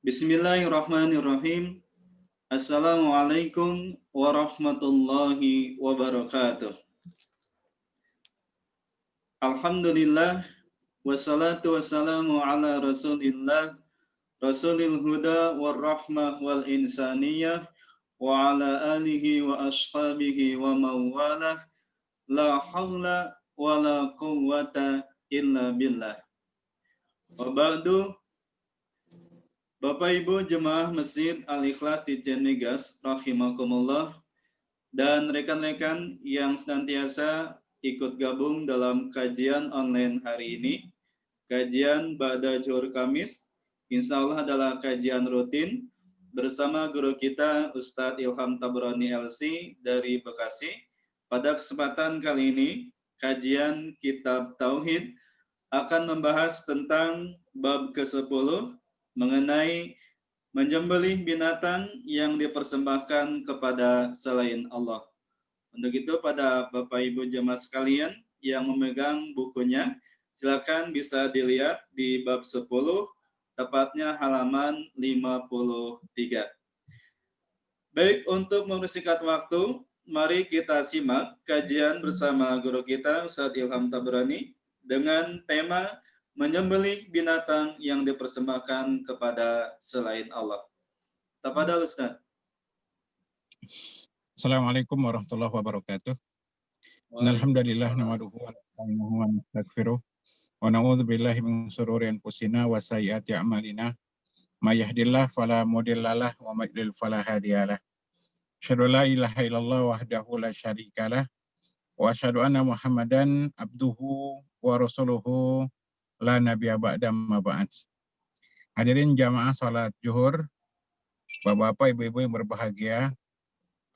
Bismillahirrahmanirrahim. Assalamualaikum warahmatullahi wabarakatuh. Alhamdulillah wassalatu wassalamu ala Rasulillah Rasulil huda war rahmah wal insaniyah wa ala alihi wa ashabihi wa mawalah la haula wa la quwwata illa billah. Wa ba'du. Bapak Ibu Jemaah Masjid Al-Ikhlas di Cianegas, rahimakumullah, dan rekan-rekan yang senantiasa ikut gabung dalam kajian online hari ini, kajian Ba'da Zuhur Kamis, insya Allah adalah kajian rutin bersama guru kita Ustadz Ilham Tabrani LC dari Bekasi. Pada kesempatan kali ini, kajian Kitab Tauhid akan membahas tentang bab ke-10 mengenai menyembelih binatang yang dipersembahkan kepada selain Allah. Untuk itu pada Bapak Ibu jemaah sekalian yang memegang bukunya, silakan bisa dilihat di bab 10, tepatnya halaman 53. Baik, untuk mempersingkat waktu, mari kita simak kajian bersama guru kita Ustadz Ilham Tabrani dengan tema menyembelih binatang yang dipersembahkan kepada selain Allah. Tafadhal Ustaz. Assalamualaikum warahmatullahi wabarakatuh. Alhamdulillah nahmaduhu wa nasta'inuhu wa nastaghfiruh wa na'udzu billahi min shururi anfusina wa sayyiati a'malina. May yahdihillahu fala mudhillalah wa may yudlil fala hadiyalah. Asyhadu an la ilaha illallah wahdahu la syarikalah wa asyhadu anna Muhammadan abduhu wa rasuluhu la nabiyya ba'da ma ba'd. Hadirin jamaah salat zuhur, Bapak-bapak, ibu-ibu yang berbahagia,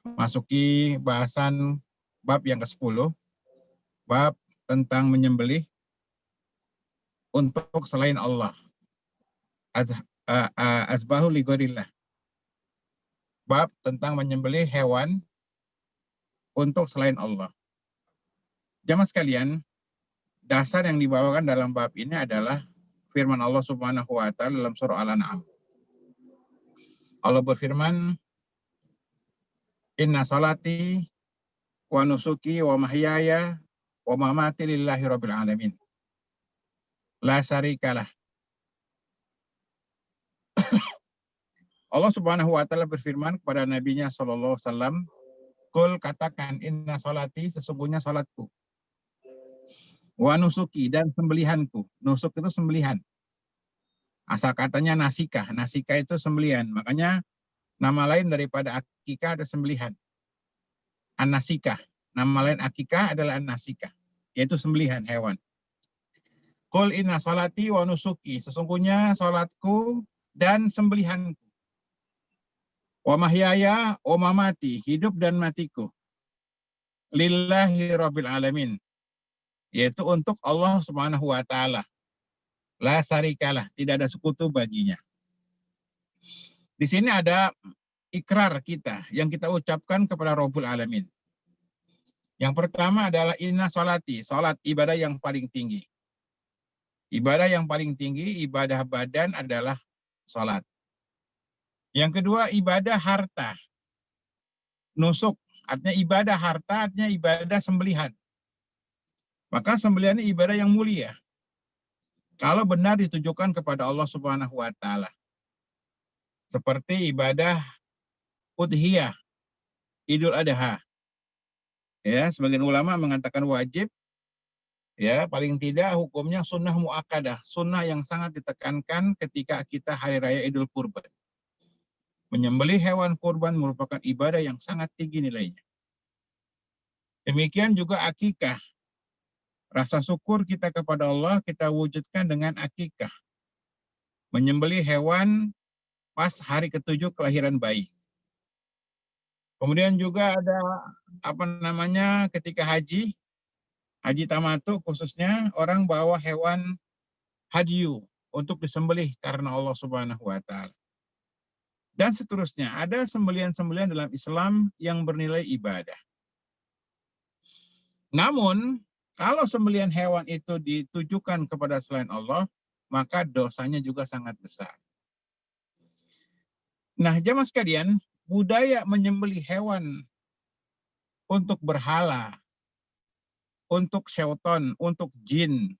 masuki bahasan bab yang ke-10, bab tentang menyembelih untuk selain Allah. Azbahu li ghairillah. Bab tentang menyembelih hewan untuk selain Allah. Jamaah sekalian, dasar yang dibawakan dalam bab ini adalah firman Allah Subhanahu wa taala dalam surah Al-An'am. Allah berfirman, "Inna salati wa nusuki wa mahyaya wa mamati lillahi rabbil alamin. La syarikalah." Allah Subhanahu wa taala berfirman kepada nabinya sallallahu alaihi wasallam, "Qul, katakan, inna salati, sesungguhnya salatku, wa nusuki, dan sembelihanku." Nusuk itu sembelihan. Asal katanya nasikah. Nasikah itu sembelihan. Makanya nama lain daripada akikah ada sembelihan. An-nasikah. Nama lain akikah adalah an-nasikah, yaitu sembelihan hewan. Qul inna salati wa nusuki, sesungguhnya salatku dan sembelihanku. Wa mahyaya wa mamati, hidup dan matiku, lillahi rabbil alamin, yaitu untuk Allah Subhanahu wa taala. La syarikalah, tidak ada sekutu baginya. Di sini ada ikrar kita yang kita ucapkan kepada Rabbul Alamin. Yang pertama adalah inna salati, salat, ibadah yang paling tinggi. Ibadah yang paling tinggi, ibadah badan adalah salat. Yang kedua, ibadah harta. Nusuk, artinya ibadah harta, artinya ibadah sembelihan. Maka sembelihan ini ibadah yang mulia kalau benar ditujukan kepada Allah Subhanahu wa taala. Seperti ibadah udhiyah, Idul Adha. Ya, sebagian ulama mengatakan wajib, ya, paling tidak hukumnya sunnah muakkadah, sunnah yang sangat ditekankan ketika kita hari raya Idul Kurban. Menyembelih hewan kurban merupakan ibadah yang sangat tinggi nilainya. Demikian juga akikah. Rasa syukur kita kepada Allah kita wujudkan dengan akikah. Menyembelih hewan pas hari ke-7 kelahiran bayi. Kemudian juga ada ketika haji tamatu khususnya orang bawa hewan hadyu untuk disembelih karena Allah Subhanahu wa taala. Dan seterusnya, ada sembelihan-sembelihan dalam Islam yang bernilai ibadah. Namun, kalau sembelihan hewan itu ditujukan kepada selain Allah, maka dosanya juga sangat besar. Nah, jamaah sekalian, budaya menyembelih hewan untuk berhala, untuk syaitan, untuk jin,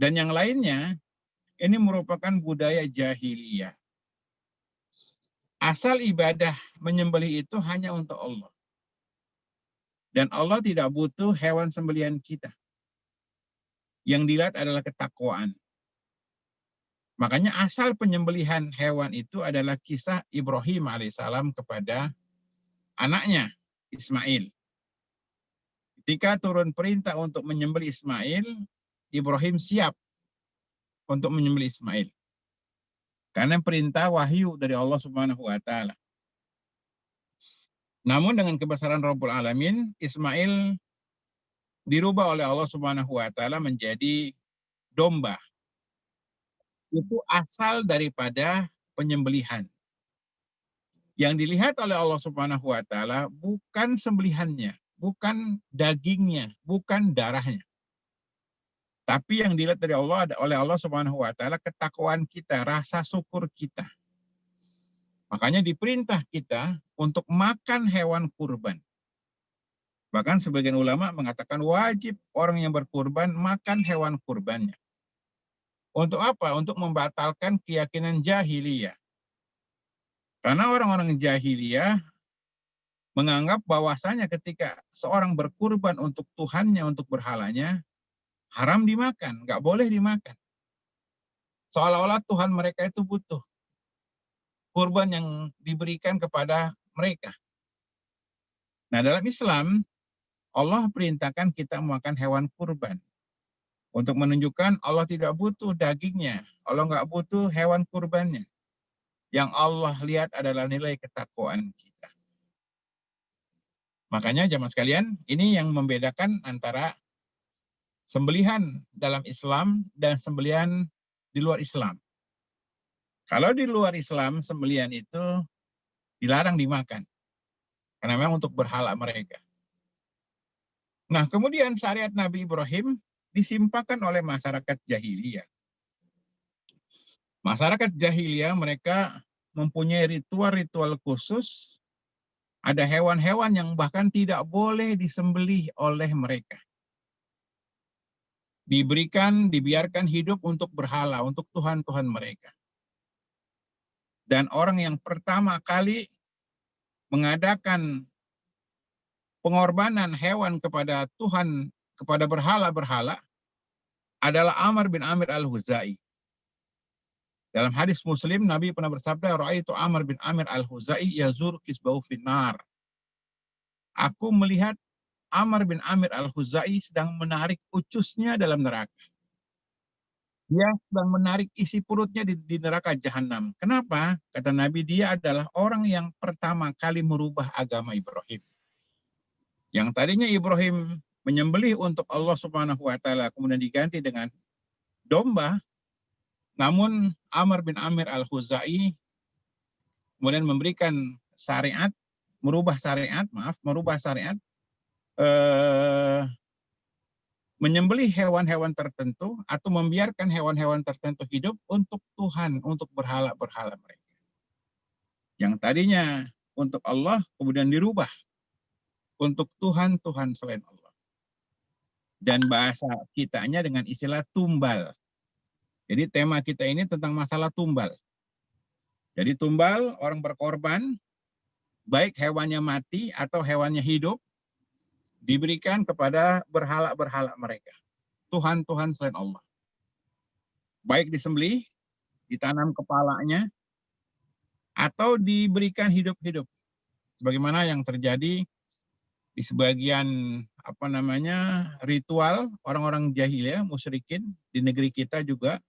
dan yang lainnya, ini merupakan budaya jahiliyah. Asal ibadah menyembelih itu hanya untuk Allah. Dan Allah tidak butuh hewan sembelihan kita. Yang dilihat adalah ketakwaan. Makanya asal penyembelihan hewan itu adalah kisah Ibrahim alaihissalam kepada anaknya Ismail. Ketika turun perintah untuk menyembelih Ismail, Ibrahim siap untuk menyembelih Ismail. Karena perintah wahyu dari Allah Subhanahu wa taala. Namun dengan kebesaran Rabbul Alamin, Ismail dirubah oleh Allah Subhanahu wa taala menjadi domba. Itu asal daripada penyembelihan. Yang dilihat oleh Allah Subhanahu wa taala bukan sembelihannya, bukan dagingnya, bukan darahnya. Tapi yang dilihat dari Allah oleh Allah Subhanahu wa taala ketakwaan kita, rasa syukur kita. Makanya diperintah kita untuk makan hewan kurban. Bahkan sebagian ulama mengatakan wajib orang yang berkurban makan hewan kurbannya. Untuk apa? Untuk membatalkan keyakinan jahiliyah. Karena orang-orang jahiliyah menganggap bahwasanya ketika seorang berkurban untuk Tuhannya, untuk berhalanya, haram dimakan, nggak boleh dimakan. Seolah-olah Tuhan mereka itu butuh kurban yang diberikan kepada mereka. Nah, dalam Islam, Allah perintahkan kita memakan hewan kurban. Untuk menunjukkan Allah tidak butuh dagingnya. Allah nggak butuh hewan kurbannya. Yang Allah lihat adalah nilai ketakwaan kita. Makanya jamaah sekalian, ini yang membedakan antara sembelihan dalam Islam dan sembelihan di luar Islam. Kalau di luar Islam, sembelihan itu dilarang dimakan. Karena memang untuk berhala mereka. Nah, kemudian syariat Nabi Ibrahim disimpangkan oleh masyarakat jahiliyah. Masyarakat jahiliyah mereka mempunyai ritual-ritual khusus. Ada hewan-hewan yang bahkan tidak boleh disembelih oleh mereka. Dibiarkan hidup untuk berhala, untuk Tuhan-Tuhan mereka. Dan orang yang pertama kali mengadakan pengorbanan hewan kepada Tuhan, kepada berhala-berhala, adalah Amr bin Amir al-Huzai. Dalam hadis Muslim, Nabi pernah bersabda, "Ra'aitu Amr bin Amir al-Huzai yazur kisbahu finnar." Aku melihat Amr bin Amir al-Huzai sedang menarik ucusnya dalam neraka. Dia sedang menarik isi perutnya di neraka Jahanam. Kenapa? Kata Nabi, dia adalah orang yang pertama kali merubah agama Ibrahim. Yang tadinya Ibrahim menyembelih untuk Allah Subhanahu wa taala kemudian diganti dengan domba, namun Amr bin Amir al-Huzai kemudian memberikan syariat, merubah syariat menyembelih hewan-hewan tertentu atau membiarkan hewan-hewan tertentu hidup untuk Tuhan, untuk berhala-berhala mereka. Yang tadinya untuk Allah kemudian dirubah untuk Tuhan-Tuhan selain Allah. Dan bahasa kitanya dengan istilah tumbal. Jadi tema kita ini tentang masalah tumbal. Jadi tumbal, orang berkorban, baik hewannya mati atau hewannya hidup, diberikan kepada berhala-berhala mereka. Tuhan-Tuhan selain Allah. Baik disembelih, ditanam kepalanya, atau diberikan hidup-hidup. Sebagaimana yang terjadi di sebagian ritual orang-orang jahiliyah, musyrikin di negeri kita juga,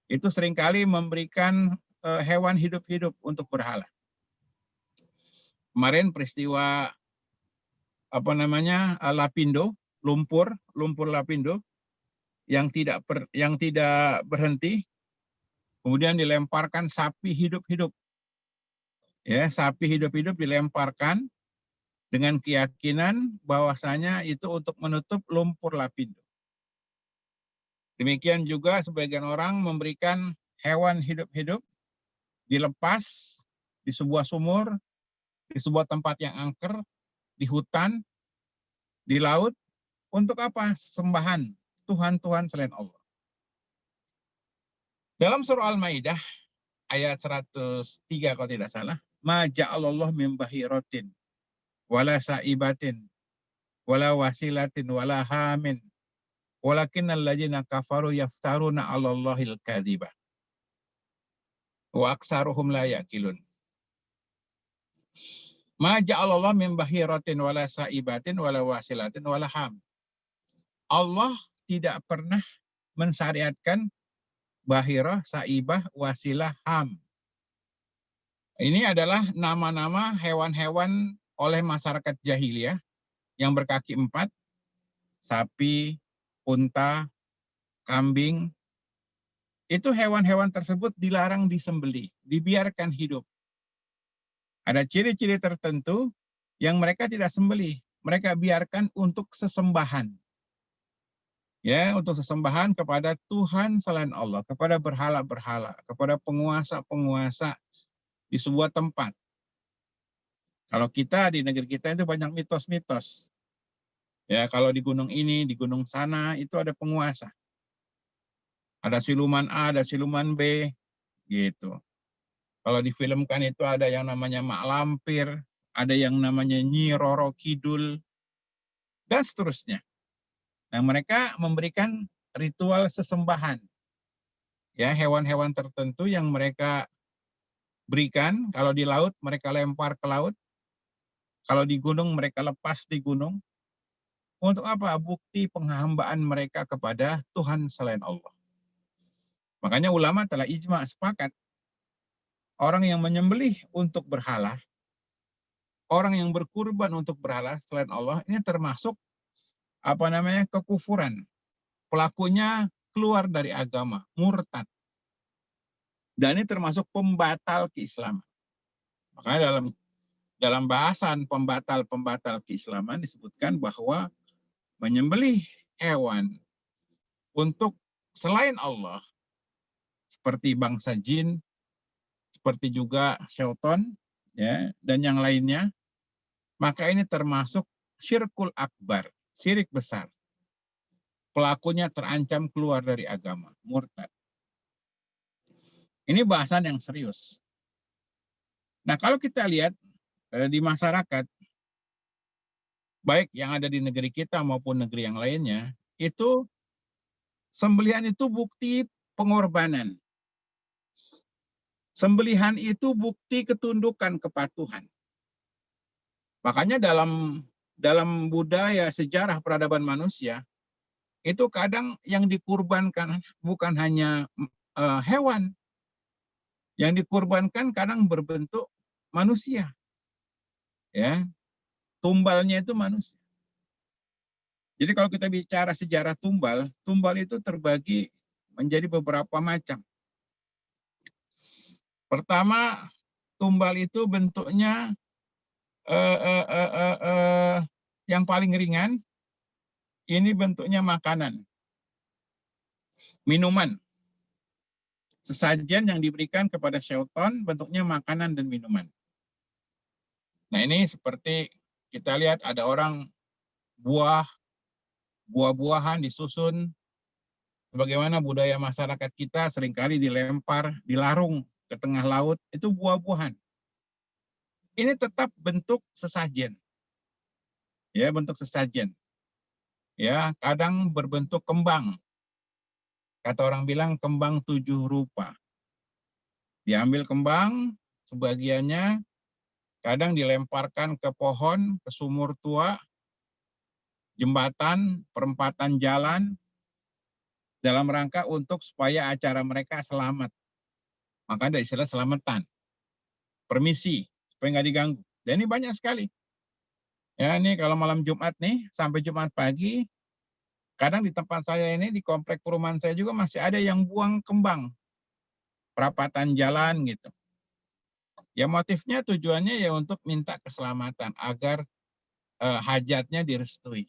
itu seringkali memberikan hewan hidup-hidup untuk berhala. Kemarin peristiwa Lapindo, lumpur Lapindo yang tidak berhenti, kemudian dilemparkan sapi hidup-hidup. Ya, sapi hidup-hidup dilemparkan dengan keyakinan bahwasanya itu untuk menutup lumpur Lapindo. Demikian juga sebagian orang memberikan hewan hidup-hidup dilepas di sebuah sumur, di sebuah tempat yang angker, di hutan, di laut. Untuk apa? Sembahan Tuhan-Tuhan selain Allah. Dalam surah Al-Maidah ayat 103 kalau tidak salah, ma ja'alallahu min bahiratin wala sa'ibatin wala wasilatin wala hamin walakinnal ladzina kafaru yaftaruna 'alallahil kadziba wa aktsaruhum la yaqilun. Ma ja'alallahu min bahiratin wala sa'ibatin wala wasilatin wala ham. Allah tidak pernah mensyariatkan bahirah, saibah, wasilah, ham. Ini adalah nama-nama hewan-hewan oleh masyarakat jahiliyah yang berkaki 4, sapi, unta, kambing. Itu hewan-hewan tersebut dilarang disembelih, dibiarkan hidup. Ada ciri-ciri tertentu yang mereka tidak sembelih, mereka biarkan untuk sesembahan. Ya, untuk sesembahan kepada Tuhan selain Allah, kepada berhala-berhala, kepada penguasa-penguasa di sebuah tempat. Kalau kita di negeri kita itu banyak mitos-mitos. Ya, kalau di gunung ini, di gunung sana itu ada penguasa. Ada siluman A, ada siluman B, gitu. Kalau difilmkan itu ada yang namanya Mak Lampir, ada yang namanya Nyi Roro Kidul, dan seterusnya. Nah, mereka memberikan ritual sesembahan. Ya, hewan-hewan tertentu yang mereka berikan, kalau di laut mereka lempar ke laut, kalau di gunung mereka lepas di gunung. Untuk apa? Bukti penghambaan mereka kepada Tuhan selain Allah. Makanya ulama telah ijma sepakat, orang yang menyembelih untuk berhala, orang yang berkurban untuk berhala selain Allah, ini termasuk kekufuran. Pelakunya keluar dari agama, murtad. Dan ini termasuk pembatal keislaman. Makanya dalam bahasan pembatal keislaman disebutkan bahwa menyembelih hewan untuk selain Allah, seperti bangsa jin, seperti juga syaitan, ya, dan yang lainnya, maka ini termasuk syirkul akbar, syirik besar. Pelakunya terancam keluar dari agama, murtad. Ini bahasan yang serius. Nah, kalau kita lihat di masyarakat, baik yang ada di negeri kita maupun negeri yang lainnya, itu sembelihan itu bukti pengorbanan. Sembelihan itu bukti ketundukan kepatuhan. Makanya dalam budaya sejarah peradaban manusia, itu kadang yang dikurbankan bukan hanya hewan, yang dikurbankan kadang berbentuk manusia. Ya, tumbalnya itu manusia. Jadi kalau kita bicara sejarah tumbal itu terbagi menjadi beberapa macam. Pertama, tumbal itu bentuknya yang paling ringan, ini bentuknya makanan, minuman. Sesajen yang diberikan kepada syaitan bentuknya makanan dan minuman. Nah, ini seperti kita lihat ada orang buah-buahan disusun, sebagaimana budaya masyarakat kita seringkali dilempar, dilarung ke tengah laut, itu buah-buahan. Ini tetap bentuk sesajen. Ya, bentuk sesajen. Ya, kadang berbentuk kembang. Kata orang bilang kembang 7 rupa. Diambil kembang, sebagiannya kadang dilemparkan ke pohon, ke sumur tua, jembatan, perempatan jalan, dalam rangka untuk supaya acara mereka selamat. Maka ada istilah selamatan. Permisi, supaya nggak diganggu. Dan ini banyak sekali. Ya, ini kalau malam Jumat nih, sampai Jumat pagi, kadang di tempat saya ini, di komplek perumahan saya juga masih ada yang buang kembang. Perapatan jalan gitu. Ya motifnya tujuannya ya untuk minta keselamatan, agar hajatnya direstui.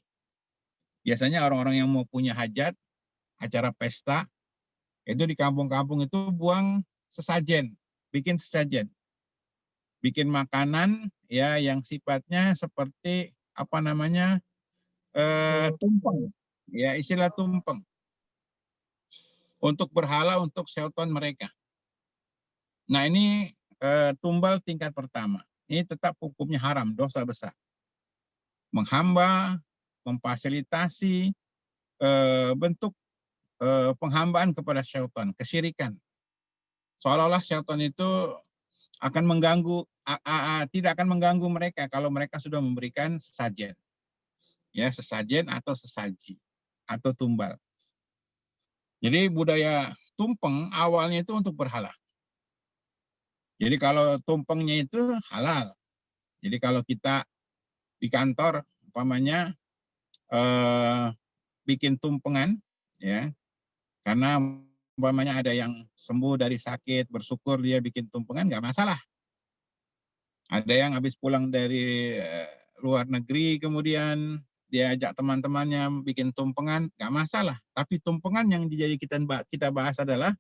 Biasanya orang-orang yang mau punya hajat, acara pesta, itu di kampung-kampung itu buang sesajen, bikin sesajen. bikin makanan ya yang sifatnya seperti apa namanya tumpeng, ya istilah tumpeng untuk berhala untuk syaitan mereka. Nah ini tumbal tingkat pertama. Ini tetap hukumnya haram, dosa besar. Menghamba, memfasilitasi bentuk penghambaan kepada syaitan, kesyirikan. Seolah-olah syaitan itu akan mengganggu, tidak akan mengganggu mereka kalau mereka sudah memberikan sesajen, ya sesajen atau sesaji atau tumbal. Jadi budaya tumpeng awalnya itu untuk berhala. Jadi kalau tumpengnya itu halal. Jadi kalau kita di kantor umpamanya bikin tumpengan, ya karena umpamanya ada yang sembuh dari sakit, bersyukur dia bikin tumpengan, nggak masalah. Ada yang habis pulang dari luar negeri, kemudian dia ajak teman-temannya bikin tumpengan, nggak masalah. Tapi tumpengan yang kita bahas adalah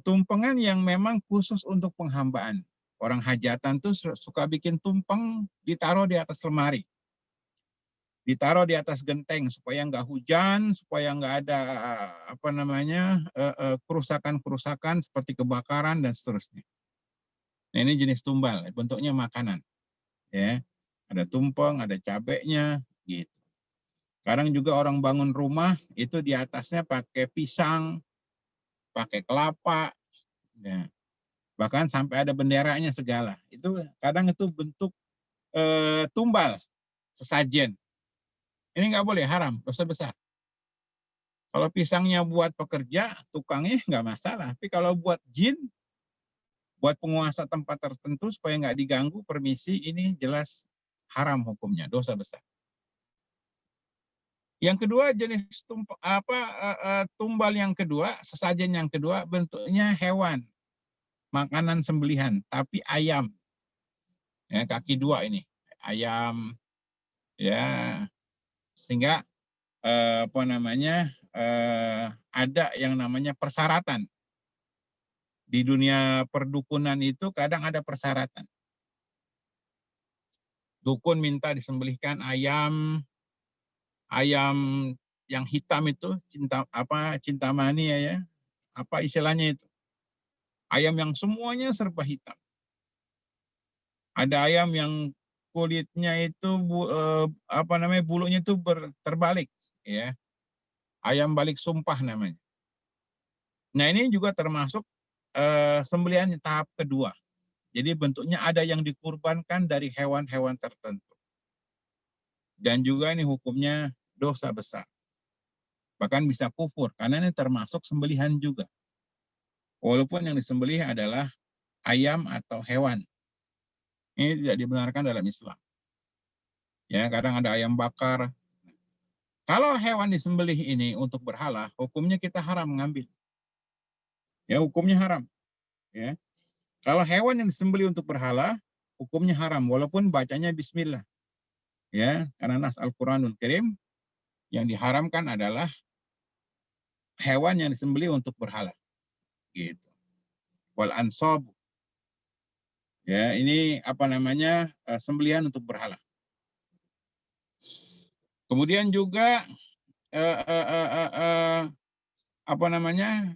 tumpengan yang memang khusus untuk penghambaan. Orang hajatan tuh suka bikin tumpeng, ditaruh di atas lemari. Ditaruh di atas genteng supaya nggak hujan, supaya nggak ada apa namanya kerusakan-kerusakan seperti kebakaran dan seterusnya. Nah, ini jenis tumbal, bentuknya makanan, ya. Ada tumpeng, ada cabenya, gitu. Kadang juga orang bangun rumah itu di atasnya pakai pisang, pakai kelapa, ya. Bahkan sampai ada benderanya segala. Itu kadang itu bentuk tumbal, sesajen. Ini nggak boleh, haram, dosa besar. Kalau pisangnya buat pekerja, tukangnya nggak masalah. Tapi kalau buat jin, buat penguasa tempat tertentu supaya nggak diganggu, permisi, ini jelas haram hukumnya, dosa besar. Yang kedua jenis tumbal yang kedua, sesajen yang kedua bentuknya hewan, makanan sembelihan, tapi ayam, ya, kaki dua ini, ayam, ya, sehingga apa namanya ada yang namanya persyaratan. Di dunia perdukunan itu kadang ada persyaratan. Dukun minta disembelihkan ayam yang hitam itu, cintamani ya, apa istilahnya itu? Ayam yang semuanya serba hitam. Ada ayam yang kulitnya itu bulunya itu terbalik, ya. Ayam balik sumpah namanya. Nah, ini juga termasuk sembelihan tahap kedua. Jadi bentuknya ada yang dikurbankan dari hewan-hewan tertentu. Dan juga ini hukumnya dosa besar. Bahkan bisa kufur, karena ini termasuk sembelihan juga. Walaupun yang disembelih adalah ayam atau hewan. Ini tidak dibenarkan dalam Islam. Ya, kadang ada ayam bakar. Kalau hewan disembelih ini untuk berhala, hukumnya kita haram mengambil. Ya, hukumnya haram. Ya. Kalau hewan yang disembelih untuk berhala, hukumnya haram walaupun bacanya bismillah. Ya, karena nas Al-Qur'anul Karim yang diharamkan adalah hewan yang disembelih untuk berhala. Gitu. Wal ansab. Ya, ini apa namanya? Sembelihan untuk berhala. Kemudian juga apa namanya?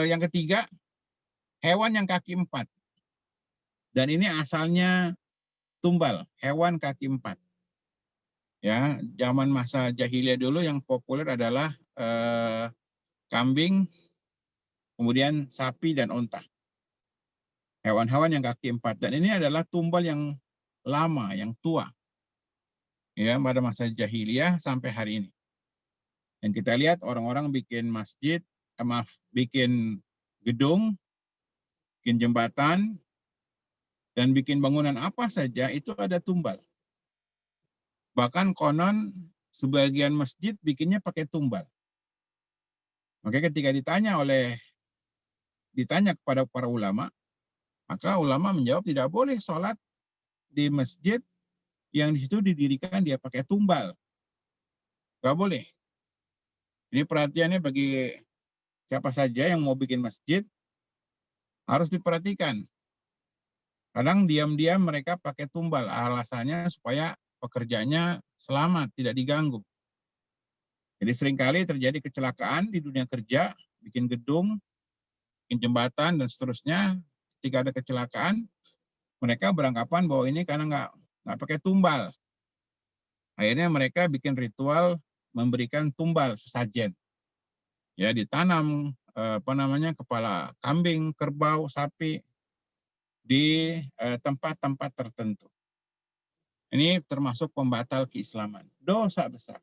Yang ketiga, hewan yang kaki 4. Dan ini asalnya tumbal, hewan kaki 4. Ya, zaman masa jahiliyah dulu yang populer adalah kambing, kemudian sapi dan onta. Hewan-hewan yang kaki 4. Dan ini adalah tumbal yang lama, yang tua. Ya, pada masa jahiliyah sampai hari ini. Dan kita lihat orang-orang bikin masjid, bikin gedung, bikin jembatan, dan bikin bangunan apa saja, itu ada tumbal. Bahkan konon sebagian masjid bikinnya pakai tumbal. Maka ketika ditanya kepada para ulama, maka ulama menjawab tidak boleh sholat di masjid yang di situ didirikan dia pakai tumbal. Nggak boleh. Ini perhatiannya bagi siapa saja yang mau bikin masjid, harus diperhatikan. Kadang diam-diam mereka pakai tumbal, alasannya supaya pekerjaannya selamat, tidak diganggu. Jadi seringkali terjadi kecelakaan di dunia kerja, bikin gedung, bikin jembatan, dan seterusnya. Ketika ada kecelakaan, mereka beranggapan bahwa ini karena nggak pakai tumbal. Akhirnya mereka bikin ritual memberikan tumbal sesajen. Ya, ditanam kepala kambing, kerbau, sapi di tempat-tempat tertentu. Ini termasuk pembatal keislaman. Dosa besar.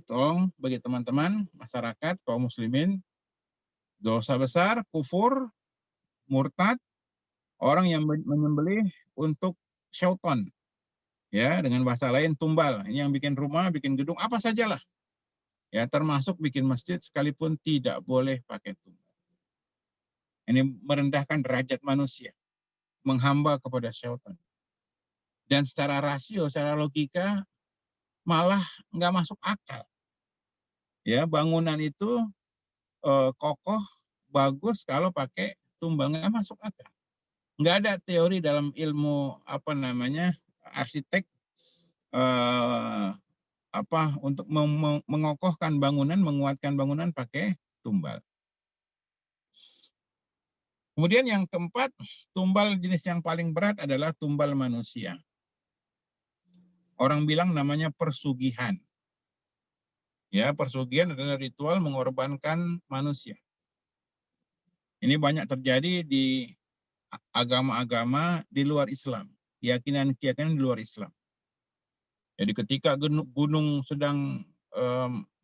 Tolong bagi teman-teman masyarakat kaum muslimin, dosa besar, kufur, murtad, orang yang menyembelih untuk syaitan. Ya, dengan bahasa lain tumbal. Ini yang bikin rumah, bikin gedung, apa sajalah. Ya, termasuk bikin masjid sekalipun tidak boleh pakai tumbal. Ini merendahkan derajat manusia, menghamba kepada syaitan. Dan secara rasio, secara logika, malah nggak masuk akal. Ya, bangunan itu kokoh, bagus kalau pakai tumbal, nggak masuk akal. Nggak ada teori dalam ilmu arsitek untuk mengokohkan bangunan, menguatkan bangunan pakai tumbal. Kemudian yang keempat, tumbal jenis yang paling berat adalah tumbal manusia. Orang bilang namanya persugihan. Ya, persugihan adalah ritual mengorbankan manusia. Ini banyak terjadi di agama-agama di luar Islam, keyakinan-keyakinan di luar Islam. Jadi ketika gunung sedang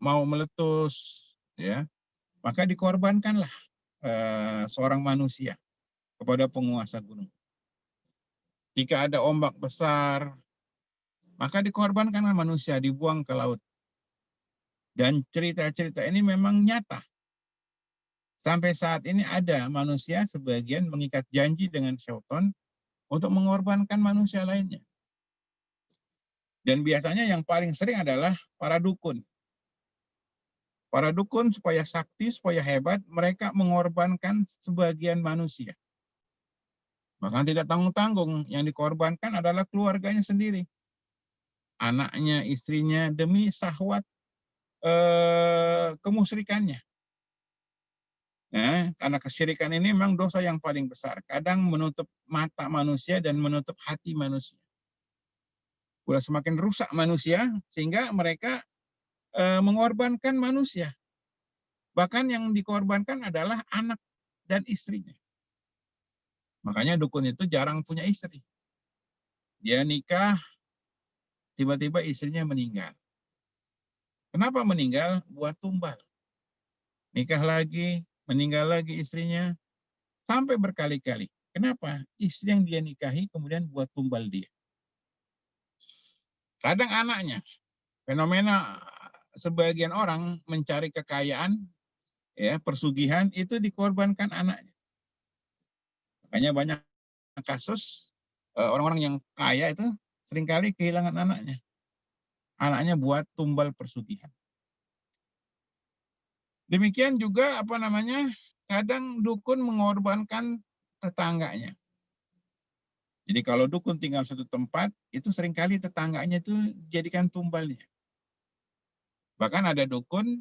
mau meletus, ya, maka dikorbankanlah seorang manusia kepada penguasa gunung. Jika ada ombak besar, maka dikorbankanlah manusia, dibuang ke laut. Dan cerita-cerita ini memang nyata. Sampai saat ini ada manusia sebagian mengikat janji dengan syaitan untuk mengorbankan manusia lainnya. Dan biasanya yang paling sering adalah para dukun. Para dukun supaya sakti, supaya hebat, mereka mengorbankan sebagian manusia. Bahkan tidak tanggung-tanggung, yang dikorbankan adalah keluarganya sendiri. Anaknya, istrinya, demi syahwat kemusyrikannya. Karena kesyirikan ini memang dosa yang paling besar. Kadang menutup mata manusia dan menutup hati manusia. Udah semakin rusak manusia, sehingga mereka mengorbankan manusia. Bahkan yang dikorbankan adalah anak dan istrinya. Makanya dukun itu jarang punya istri. Dia nikah, tiba-tiba istrinya meninggal. Kenapa meninggal? Buat tumbal. Nikah lagi, meninggal lagi istrinya, sampai berkali-kali. Kenapa? Istri yang dia nikahi kemudian buat tumbal dia. Kadang anaknya. Fenomena sebagian orang mencari kekayaan, ya, persugihan, itu dikorbankan anaknya. Makanya banyak kasus orang-orang yang kaya itu seringkali kehilangan anaknya. Anaknya buat tumbal persugihan. Demikian juga kadang dukun mengorbankan tetangganya. Jadi kalau dukun tinggal satu tempat, itu seringkali tetangganya itu jadikan tumbalnya. Bahkan ada dukun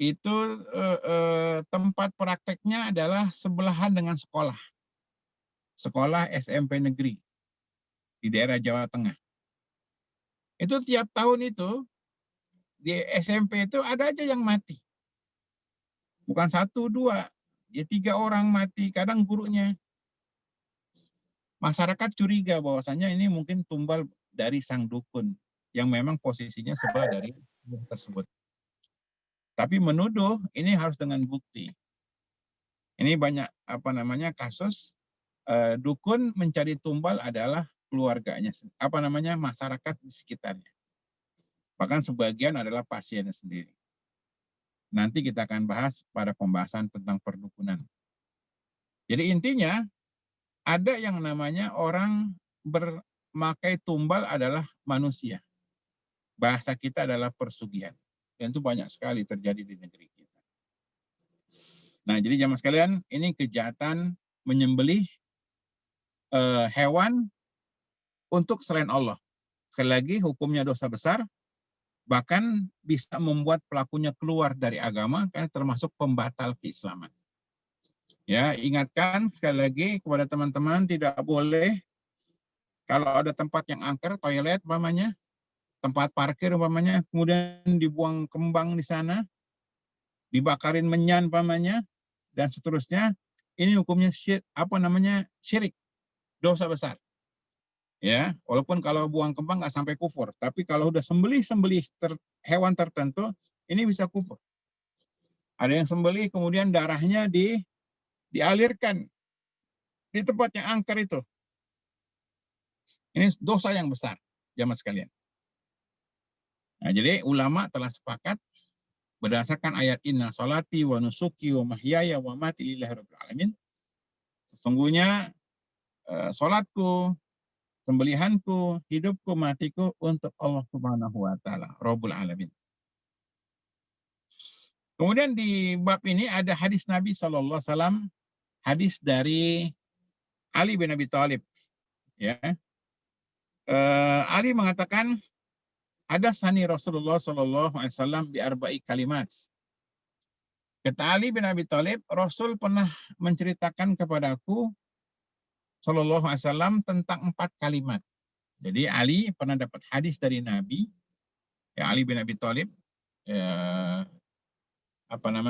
itu tempat prakteknya adalah sebelahan dengan sekolah. Sekolah SMP negeri di daerah Jawa Tengah. Itu tiap tahun itu di SMP itu ada aja yang mati. Bukan 1, 2, ya 3 orang mati, kadang gurunya. Masyarakat curiga bahwasanya ini mungkin tumbal dari sang dukun yang memang posisinya sebelah dari tersebut. Tapi menuduh ini harus dengan bukti. Ini banyak kasus dukun mencari tumbal adalah keluarganya, masyarakat di sekitarnya. Bahkan sebagian adalah pasiennya sendiri. Nanti kita akan bahas pada pembahasan tentang perdukunan. Jadi intinya ada yang namanya orang bermakai tumbal adalah manusia. Bahasa kita adalah persugihan. Dan itu banyak sekali terjadi di negeri kita. Nah, jadi jamaah sekalian, ini kejahatan menyembelih hewan untuk selain Allah. Sekali lagi, hukumnya dosa besar, bahkan bisa membuat pelakunya keluar dari agama karena termasuk pembatal keislaman. Ya, ingatkan sekali lagi kepada teman-teman, tidak boleh kalau ada tempat yang angker, toilet umpamanya, tempat parkir umpamanya, kemudian dibuang kembang di sana, dibakarin menyan umpamanya, dan seterusnya, ini hukumnya syirik, dosa besar. Ya, walaupun kalau buang kembang nggak sampai kufur, tapi kalau udah sembelih hewan tertentu, ini bisa kufur. Ada yang sembelih kemudian darahnya dialirkan di tempat yang angker itu. Ini dosa yang besar, jamaah sekalian. Nah, jadi ulama telah sepakat berdasarkan ayat inna salati wa nusuki wa mahyaya wa mati lillahi rabbil alamin. Sesungguhnya salatku, sembelihanku, hidupku, matiku untuk Allah Subhanahu wa taala, Rabbul alamin. Kemudian di bab ini ada hadis Nabi SAW, hadis dari Ali bin Abi Thalib. Ya. Ali mengatakan, ada sani Rasulullah SAW di arba'i kalimat. Kata Ali bin Abi Thalib, Rasul pernah menceritakan kepadaku Sallallahu Alaihi Wasallam tentang 4 kalimat. Jadi Ali pernah dapat hadis dari Nabi, ya Ali bin Abi Thalib,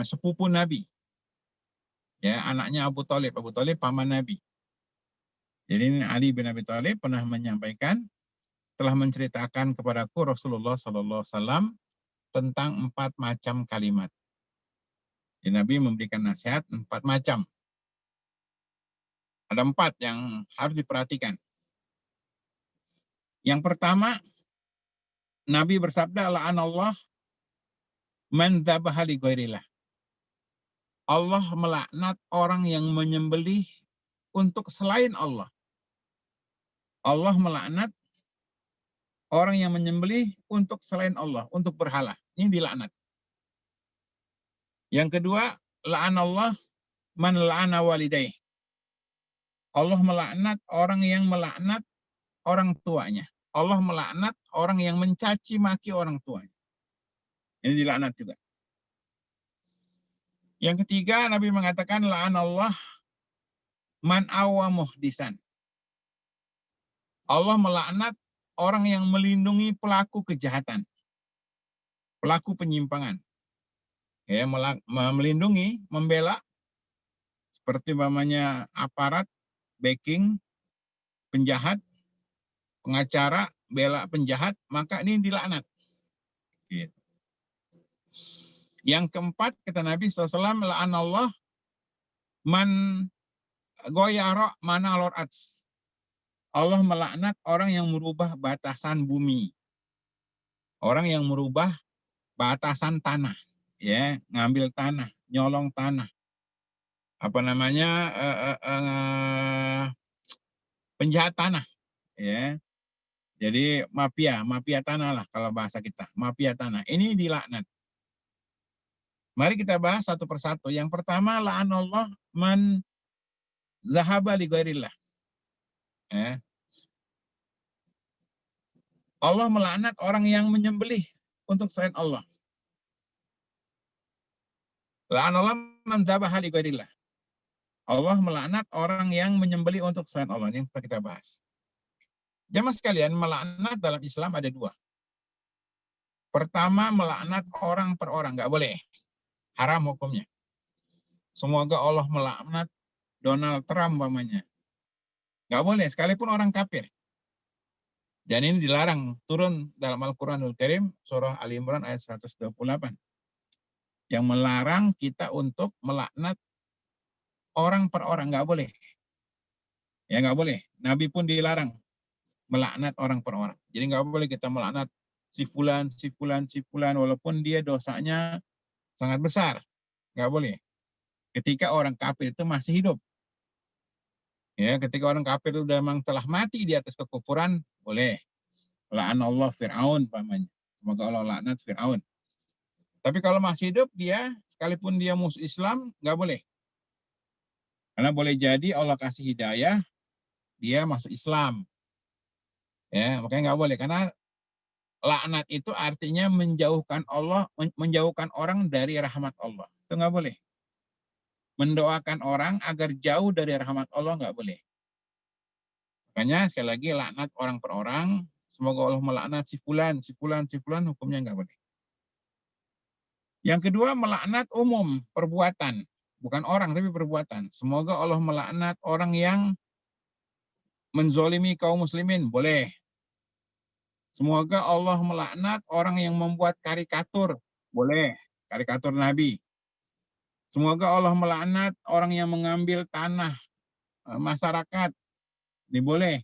sepupu Nabi, ya anaknya Abu Thalib paman Nabi. Jadi Ali bin Abi Thalib pernah menyampaikan, telah menceritakan kepadaku Rasulullah Sallallahu Alaihi Wasallam tentang 4 macam kalimat. Jadi Nabi memberikan nasihat 4 macam. Ada 4 yang harus diperhatikan. Yang pertama, Nabi bersabda, la'anallah man dzabaha li ghairillah. Allah melaknat orang yang menyembelih untuk selain Allah. Allah melaknat orang yang menyembelih untuk selain Allah, untuk berhala. Ini dilaknat. Yang kedua, la'anallah man la'ana walidayh. Allah melaknat orang yang melaknat orang tuanya. Allah melaknat orang yang mencaci maki orang tuanya. Ini dilaknat juga. Yang ketiga, Nabi mengatakan la'anallah man awa muhdisan. Allah melaknat orang yang melindungi pelaku kejahatan, pelaku penyimpangan. Ya, melindungi, membela, seperti umpamanya aparat, backing, penjahat, pengacara, bela penjahat, maka ini dilaknat. Gitu. Yang keempat, kata Nabi SAW, la'anallah man goyara mana lor'ats. Allah melaknat orang yang merubah batasan bumi. Orang yang merubah batasan tanah. Ya, ngambil tanah, nyolong tanah. Penjahat tanah. Ya. Jadi mafia tanah lah kalau bahasa kita. Mafia tanah. Ini dilaknat. Mari kita bahas satu persatu. Yang pertama, la'anallah man zahaba li ghairillah. Ya. Allah melaknat orang yang menyembelih untuk selain Allah. La'anallah man zabaha li ghairillah. Allah melaknat orang yang menyembelih untuk selain Allah. Ini yang kita bahas. Jamaah sekalian, melaknat dalam Islam ada 2. Pertama, melaknat orang per orang. Nggak boleh. Haram hukumnya. Semoga Allah melaknat Donald Trump umpamanya. Nggak boleh, sekalipun orang kafir. Dan ini dilarang, turun dalam Al-Quranul Karim, surah Ali Imran ayat 128. Yang melarang kita untuk melaknat orang per orang, nggak boleh. Ya nggak boleh. Nabi pun dilarang melaknat orang per orang. Jadi nggak boleh kita melaknat si fulan, walaupun dia dosanya sangat besar. Nggak boleh. Ketika orang kafir itu masih hidup. Ya, ketika orang kafir itu memang telah mati di atas kekufuran, boleh. La'anallah Fir'aun, pamannya. Semoga Allah laknat Fir'aun. Tapi kalau masih hidup, dia, sekalipun dia musuh Islam, nggak boleh. Karena boleh jadi Allah kasih hidayah, dia masuk Islam. Ya, makanya nggak boleh karena laknat itu artinya menjauhkan Allah, menjauhkan orang dari rahmat Allah. Itu nggak boleh. Mendoakan orang agar jauh dari rahmat Allah nggak boleh. Makanya sekali lagi laknat orang per orang, semoga Allah melaknat si fulan, hukumnya nggak boleh. Yang kedua melaknat umum, perbuatan. Bukan orang tapi perbuatan. Semoga Allah melaknat orang yang menzolimi kaum muslimin, boleh. Semoga Allah melaknat orang yang membuat karikatur, boleh. Karikatur Nabi. Semoga Allah melaknat orang yang mengambil tanah masyarakat, ini boleh.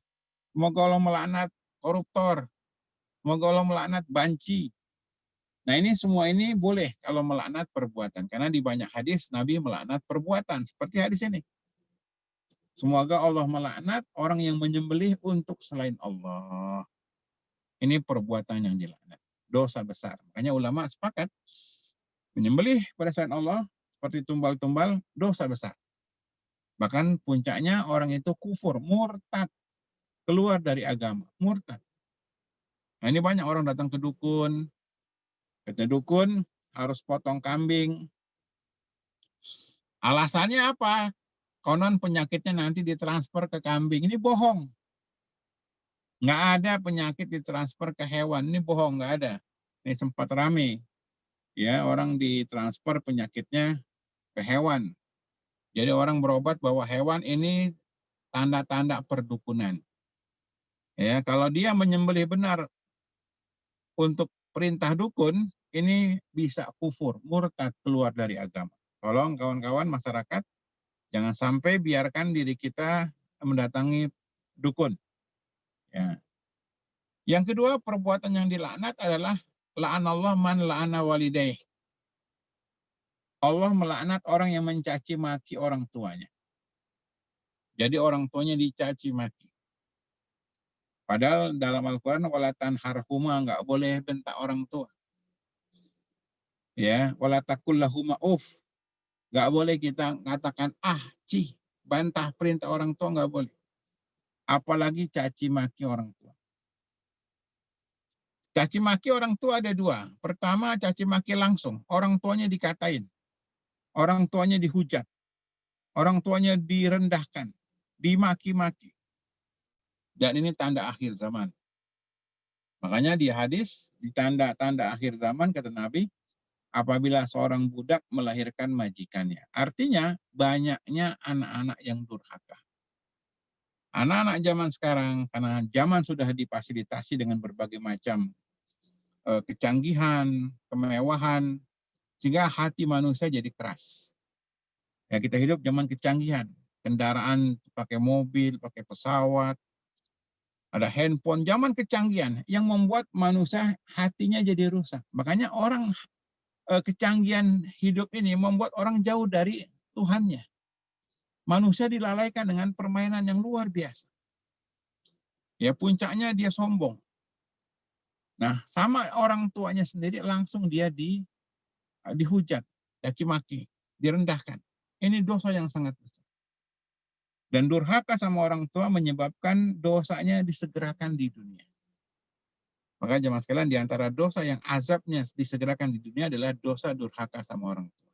Semoga Allah melaknat koruptor. Semoga Allah melaknat banci. Nah ini semua ini boleh kalau melaknat perbuatan. Karena di banyak hadis Nabi melaknat perbuatan. Seperti hadis ini. Semoga Allah melaknat orang yang menyembelih untuk selain Allah. Ini perbuatan yang dilaknat. Dosa besar. Makanya ulama sepakat. Menyembelih pada selain Allah, seperti tumbal-tumbal, dosa besar. Bahkan puncaknya orang itu kufur, murtad. Keluar dari agama, murtad. Nah ini banyak orang datang ke dukun. Kata dukun, harus potong kambing. Alasannya apa? Konon penyakitnya nanti ditransfer ke kambing. Ini bohong. Nggak ada penyakit ditransfer ke hewan. Ini bohong, nggak ada. Ini sempat rame. Ya, orang ditransfer penyakitnya ke hewan. Jadi orang berobat bahwa hewan ini tanda-tanda perdukunan. Ya, kalau dia menyembelih benar untuk perintah dukun, ini bisa kufur, murtad, keluar dari agama. Tolong kawan-kawan masyarakat, jangan sampai biarkan diri kita mendatangi dukun. Ya. Yang kedua, perbuatan yang dilaknat adalah la'anallah man la'ana walidaih. Allah melaknat orang yang mencaci maki orang tuanya. Jadi orang tuanya dicaci maki. Padahal dalam Al-Quran wala tanharhuma, nggak boleh bentak orang tua. Ya, wala taqul lahuma uff. Nggak boleh kita katakan cih, bantah perintah orang tua, nggak boleh. Apalagi caci maki orang tua. Caci maki orang tua ada dua. Pertama, caci maki langsung. Orang tuanya dikatain. Orang tuanya dihujat. Orang tuanya direndahkan. Dimaki-maki. Dan ini tanda akhir zaman. Makanya di hadis, di tanda-tanda akhir zaman, kata Nabi, apabila seorang budak melahirkan majikannya. Artinya, banyaknya anak-anak yang durhaka. Anak-anak zaman sekarang, karena zaman sudah difasilitasi dengan berbagai macam kecanggihan, kemewahan, sehingga hati manusia jadi keras. Ya, kita hidup zaman kecanggihan. Kendaraan pakai mobil, pakai pesawat, ada handphone, zaman kecanggihan yang membuat manusia hatinya jadi rusak. Makanya orang kecanggihan hidup ini membuat orang jauh dari Tuhannya. Manusia dilalaikan dengan permainan yang luar biasa. Ya, puncaknya dia sombong. Nah, sama orang tuanya sendiri langsung dia dihujat, caci maki, direndahkan. Ini dosa yang sangat besar. Dan durhaka sama orang tua menyebabkan dosanya disegerakan di dunia. Maka jemaah sekalian, di antara dosa yang azabnya disegerakan di dunia adalah dosa durhaka sama orang tua.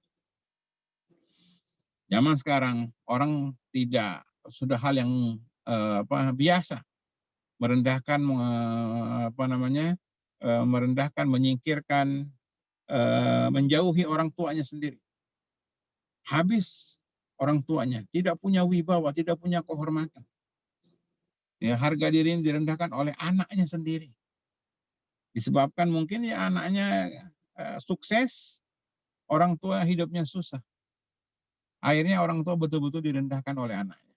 Zaman sekarang orang tidak, sudah hal yang biasa merendahkan, merendahkan, menyingkirkan, menjauhi orang tuanya sendiri. Habis orang tuanya, tidak punya wibawa, tidak punya kehormatan. Ya, harga diri ini direndahkan oleh anaknya sendiri. Disebabkan mungkin ya anaknya sukses, orang tua hidupnya susah. Akhirnya orang tua betul-betul direndahkan oleh anaknya.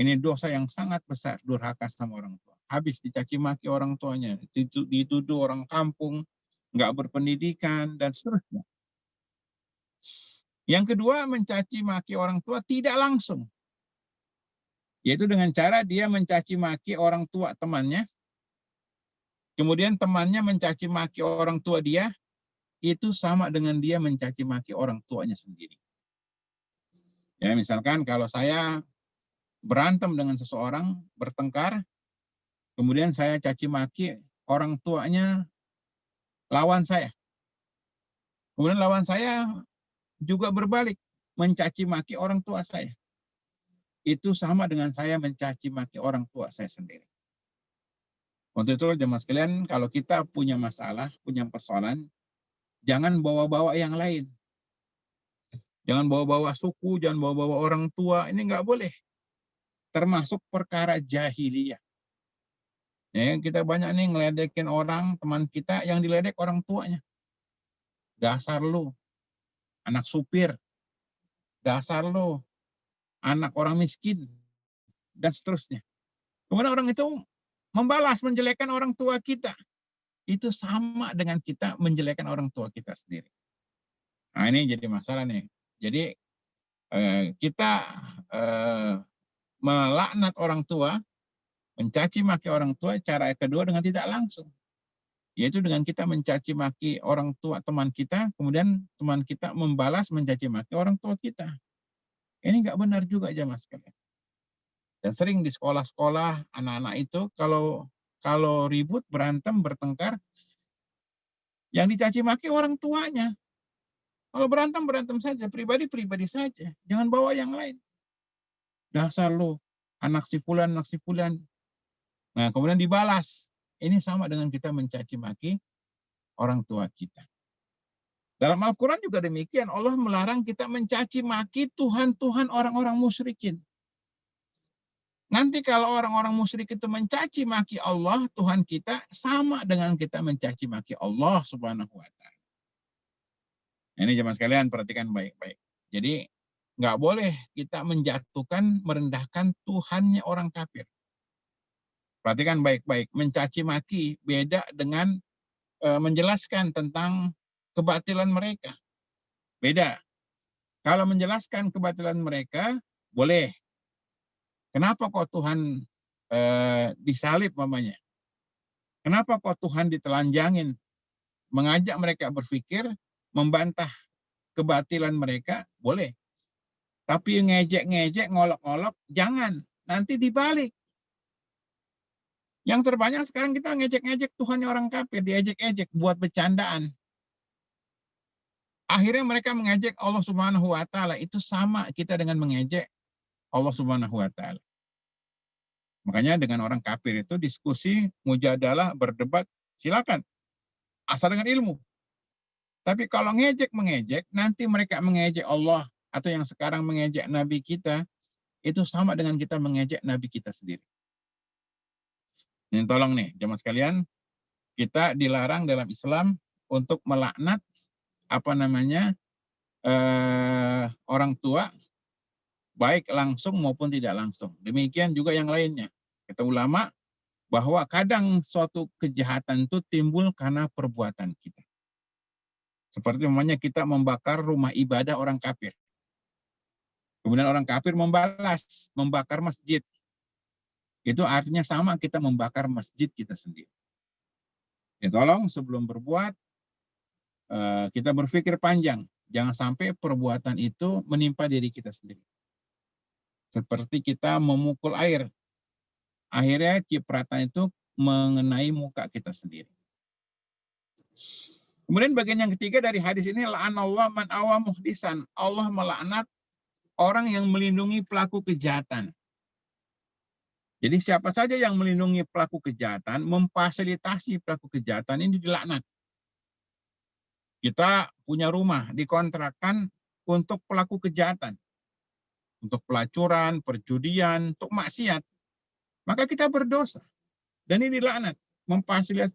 Ini dosa yang sangat besar, durhaka sama orang tua. Habis dicaci maki orang tuanya, dituduh orang kampung, nggak berpendidikan, dan seterusnya. Yang kedua, mencaci maki orang tua tidak langsung. Yaitu dengan cara dia mencaci maki orang tua temannya, kemudian temannya mencaci maki orang tua dia, itu sama dengan dia mencaci maki orang tuanya sendiri. Ya, misalkan kalau saya berantem dengan seseorang, bertengkar, kemudian saya caci maki orang tuanya lawan saya. Kemudian lawan saya juga berbalik mencaci maki orang tua saya. Itu sama dengan saya mencaci maki orang tua saya sendiri. Untuk itu jemaah sekalian, kalau kita punya masalah, punya persoalan, jangan bawa-bawa yang lain. Jangan bawa-bawa suku, jangan bawa-bawa orang tua, ini nggak boleh. Termasuk perkara jahiliyah. Ya, kita banyak nih ngeledekin orang, teman kita yang diledek orang tuanya. Dasar lu, anak supir. Dasar lu, anak orang miskin. Dan seterusnya. Kemudian orang itu membalas, menjelekkan orang tua kita. Itu sama dengan kita menjelekkan orang tua kita sendiri. Nah ini jadi masalah nih. Jadi kita melaknat orang tua, mencaci maki orang tua, cara kedua dengan tidak langsung. Yaitu dengan kita mencaci maki orang tua teman kita, kemudian teman kita membalas mencaci maki orang tua kita. Ini nggak benar juga jemaah sekalian. Dan sering di sekolah-sekolah anak-anak itu kalau ribut, berantem, bertengkar, yang dicaci maki orang tuanya. Kalau berantem, berantem saja. Pribadi saja. Jangan bawa yang lain. Dasar lu, anak si fulan, anak si fulan. Nah, kemudian dibalas. Ini sama dengan kita mencaci maki orang tua kita. Dalam Al-Quran juga demikian. Allah melarang kita mencaci maki Tuhan-Tuhan orang-orang musyrikin. Nanti kalau orang-orang musyrik itu mencaci maki Allah, Tuhan kita, sama dengan kita mencaci maki Allah Subhanahu wa Ta'ala. Ini jemaah sekalian, perhatikan baik-baik. Jadi nggak boleh kita menjatuhkan, merendahkan Tuhannya orang kafir. Perhatikan baik-baik, mencaci maki beda dengan menjelaskan tentang kebatilan mereka. Beda. Kalau menjelaskan kebatilan mereka, boleh. Kenapa kok Tuhan disalib mamanya? Kenapa kok Tuhan ditelanjangin? Mengajak mereka berpikir, membantah kebatilan mereka, boleh. Tapi ngejek-ngejek, ngolok-ngolok, jangan. Nanti dibalik. Yang terbanyak sekarang kita ngejek-ngejek Tuhannya orang kafir, diejek-ejek, buat bercandaan. Akhirnya mereka mengejek Allah Subhanahu wa Ta'ala. Itu sama kita dengan mengejek Allah Subhanahu wa Ta'ala. Makanya dengan orang kafir itu diskusi, mujadalah, berdebat, silakan. Asal dengan ilmu. Tapi kalau ngejek-mengejek, nanti mereka mengejek Allah atau yang sekarang mengejek Nabi kita, itu sama dengan kita mengejek Nabi kita sendiri. Ini tolong nih, jemaah sekalian, kita dilarang dalam Islam untuk melaknat orang tua, baik langsung maupun tidak langsung. Demikian juga yang lainnya. Kata ulama bahwa kadang suatu kejahatan itu timbul karena perbuatan kita. Seperti umpamanya kita membakar rumah ibadah orang kafir. Kemudian orang kafir membalas, membakar masjid. Itu artinya sama kita membakar masjid kita sendiri. Ya, tolong sebelum berbuat, kita berpikir panjang. Jangan sampai perbuatan itu menimpa diri kita sendiri. Seperti kita memukul air. Akhirnya cipratan itu mengenai muka kita sendiri. Kemudian bagian yang ketiga dari hadis ini, la'anallahu man awa muhdisan. Allah melaknat orang yang melindungi pelaku kejahatan. Jadi siapa saja yang melindungi pelaku kejahatan, memfasilitasi pelaku kejahatan ini dilaknat. Kita punya rumah, dikontrakkan untuk pelaku kejahatan. Untuk pelacuran, perjudian, untuk maksiat. Maka kita berdosa. Dan ini dilaknat.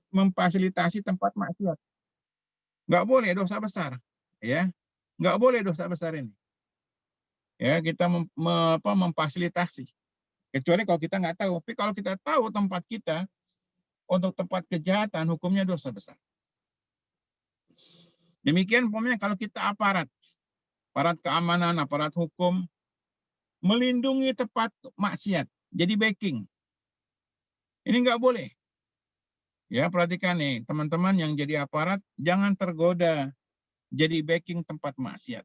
Memfasilitasi tempat maksiat. Nggak boleh dosa besar. Ya, nggak boleh dosa besar ini. Ya, kita memfasilitasi. Kecuali kalau kita nggak tahu. Tapi kalau kita tahu tempat kita untuk tempat kejahatan, hukumnya dosa besar. Demikian umpamanya kalau kita aparat keamanan, aparat hukum, melindungi tempat maksiat, jadi backing. Ini nggak boleh. Ya, perhatikan nih, teman-teman yang jadi aparat, jangan tergoda jadi backing tempat maksiat.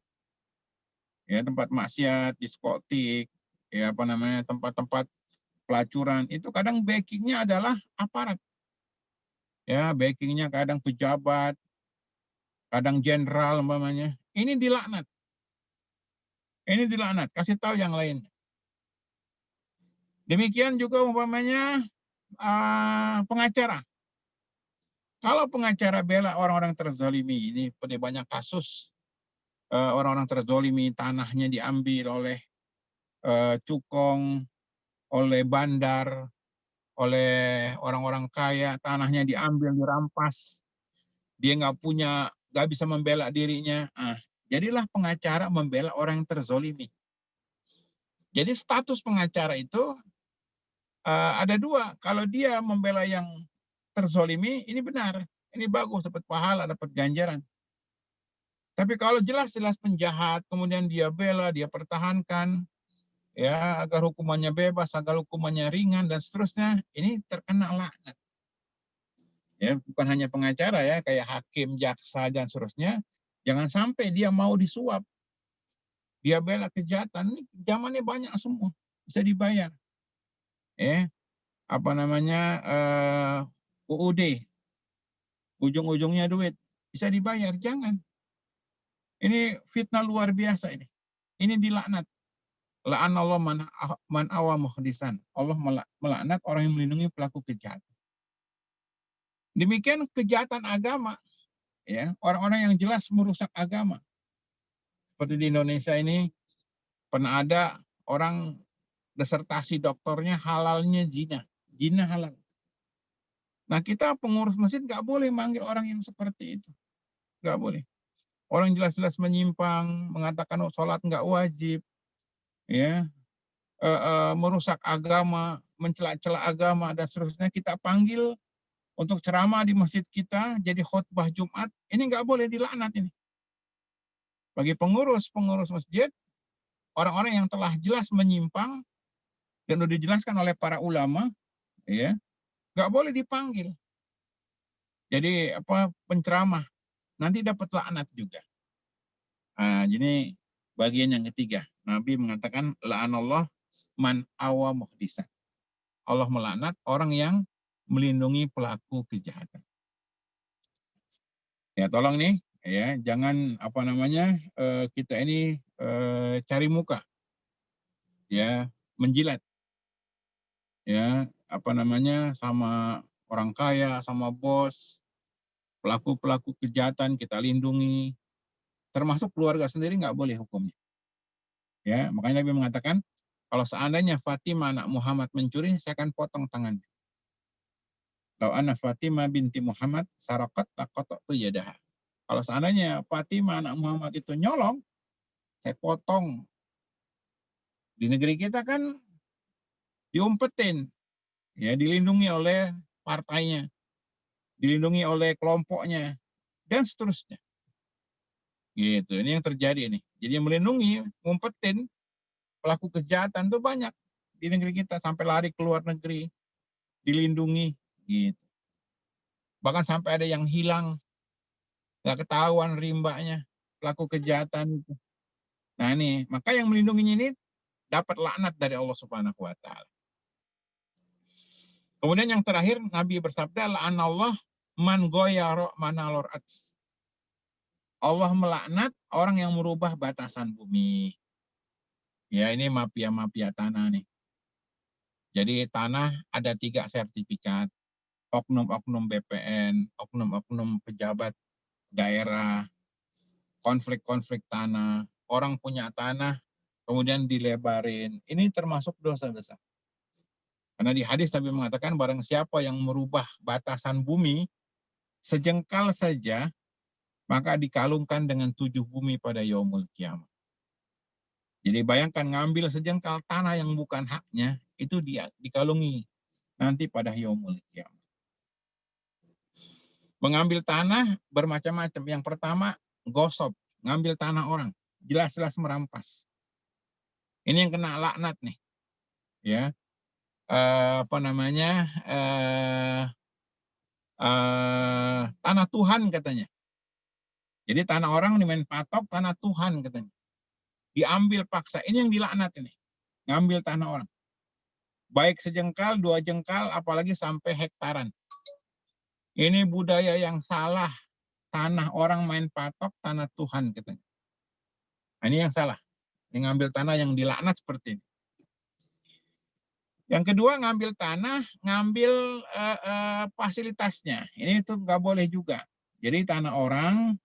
Ya, tempat maksiat, diskotik, ya apa namanya, tempat-tempat pelacuran, itu kadang backingnya adalah aparat. Ya, backingnya kadang pejabat, kadang jenderal umpamanya. Ini dilaknat. Ini dilaknat, kasih tahu yang lain. Demikian juga umpamanya pengacara. Kalau pengacara bela orang-orang terzalimi, ini pada banyak kasus orang-orang terzalimi, tanahnya diambil oleh cukong, oleh bandar, oleh orang-orang kaya, tanahnya diambil, dirampas, dia nggak bisa membela dirinya. Jadilah pengacara membela orang yang terzalimi. Jadi status pengacara itu ada dua. Kalau dia membela yang terzalimi, ini benar, ini bagus, dapat pahala, dapat ganjaran. Tapi kalau jelas-jelas penjahat, kemudian dia bela, dia pertahankan, ya agar hukumannya bebas, agar hukumannya ringan dan seterusnya, ini terkena laknat. Ya, bukan hanya pengacara ya, kayak hakim, jaksa dan seterusnya. Jangan sampai dia mau disuap, dia bela kejahatan. Ini zamannya banyak semua, bisa dibayar. Apa namanya, UUD, ujung-ujungnya duit, bisa dibayar. Jangan. Ini fitnah luar biasa ini. Ini dilaknat. La'anallahu man awa muhdisan. Allah melaknat orang yang melindungi pelaku kejahatan. Demikian kejahatan agama, ya, orang-orang yang jelas merusak agama. Seperti di Indonesia ini pernah ada orang disertasi doktornya halalnya zina, zina halal. Nah, kita pengurus masjid nggak boleh manggil orang yang seperti itu, nggak boleh. Orang jelas-jelas menyimpang, mengatakan sholat nggak wajib, ya, merusak agama, mencela-cela agama dan seterusnya, kita panggil untuk ceramah di masjid kita, jadi khutbah Jumat, ini nggak boleh, dilaknat ini. Bagi pengurus masjid, orang-orang yang telah jelas menyimpang dan sudah dijelaskan oleh para ulama, ya, nggak boleh dipanggil. Jadi penceramah nanti dapat laknat juga. Jadi bagian yang ketiga, Nabi mengatakan la'anallah man awa muhdisan. Allah melaknat orang yang melindungi pelaku kejahatan. Ya, tolong nih, ya, jangan kita ini cari muka, ya, menjilat, ya, sama orang kaya, sama bos, pelaku kejahatan kita lindungi, termasuk keluarga sendiri nggak boleh hukumnya. Ya, makanya Nabi mengatakan kalau seandainya Fatimah anak Muhammad mencuri, saya akan potong tangannya. Lau anna Fatimah binti Muhammad sarakat laqata'tu yadaha. Kalau seandainya Fatimah anak Muhammad itu nyolong, saya potong. Di negeri kita kan diumpetin, ya, dilindungi oleh partainya, dilindungi oleh kelompoknya, dan seterusnya. Gitu, ini yang terjadi nih. Jadi yang melindungi, ngumpetin pelaku kejahatan itu banyak di negeri kita, sampai lari ke luar negeri, dilindungi, gitu. Bahkan sampai ada yang hilang, nggak ketahuan rimbanya, pelaku kejahatan itu. Nah ini, maka yang melindunginya ini dapat laknat dari Allah Subhanahu wa Ta'ala. Kemudian yang terakhir, Nabi bersabda, la'anallah man goyaro manalor ats. Allah melaknat orang yang merubah batasan bumi. Ya, ini mafia-mafia tanah nih. Jadi tanah ada 3 sertifikat. Oknum-oknum BPN, oknum-oknum pejabat daerah, konflik-konflik tanah, orang punya tanah, kemudian dilebarin. Ini termasuk dosa besar. Karena di hadis Nabi mengatakan barang siapa yang merubah batasan bumi sejengkal saja, maka dikalungkan dengan 7 bumi pada yaumul kiamat. Jadi bayangkan ngambil sejengkal tanah yang bukan haknya, itu dia dikalungi nanti pada yaumul kiamat. Mengambil tanah bermacam-macam. Yang pertama, gosop, ngambil tanah orang, jelas-jelas merampas. Ini yang kena laknat nih. Ya. Tanah Tuhan katanya. Jadi tanah orang dimain patok, tanah Tuhan katanya. Diambil paksa. Ini yang dilaknat ini. ngambil tanah orang. Baik sejengkal, 2 jengkal, apalagi sampai hektaran. Ini budaya yang salah. Tanah orang main patok, tanah Tuhan katanya. Nah, ini yang salah. Yang ngambil tanah yang dilaknat seperti ini. Yang kedua, ngambil tanah, ngambil fasilitasnya. Ini tuh nggak boleh juga. Jadi tanah orang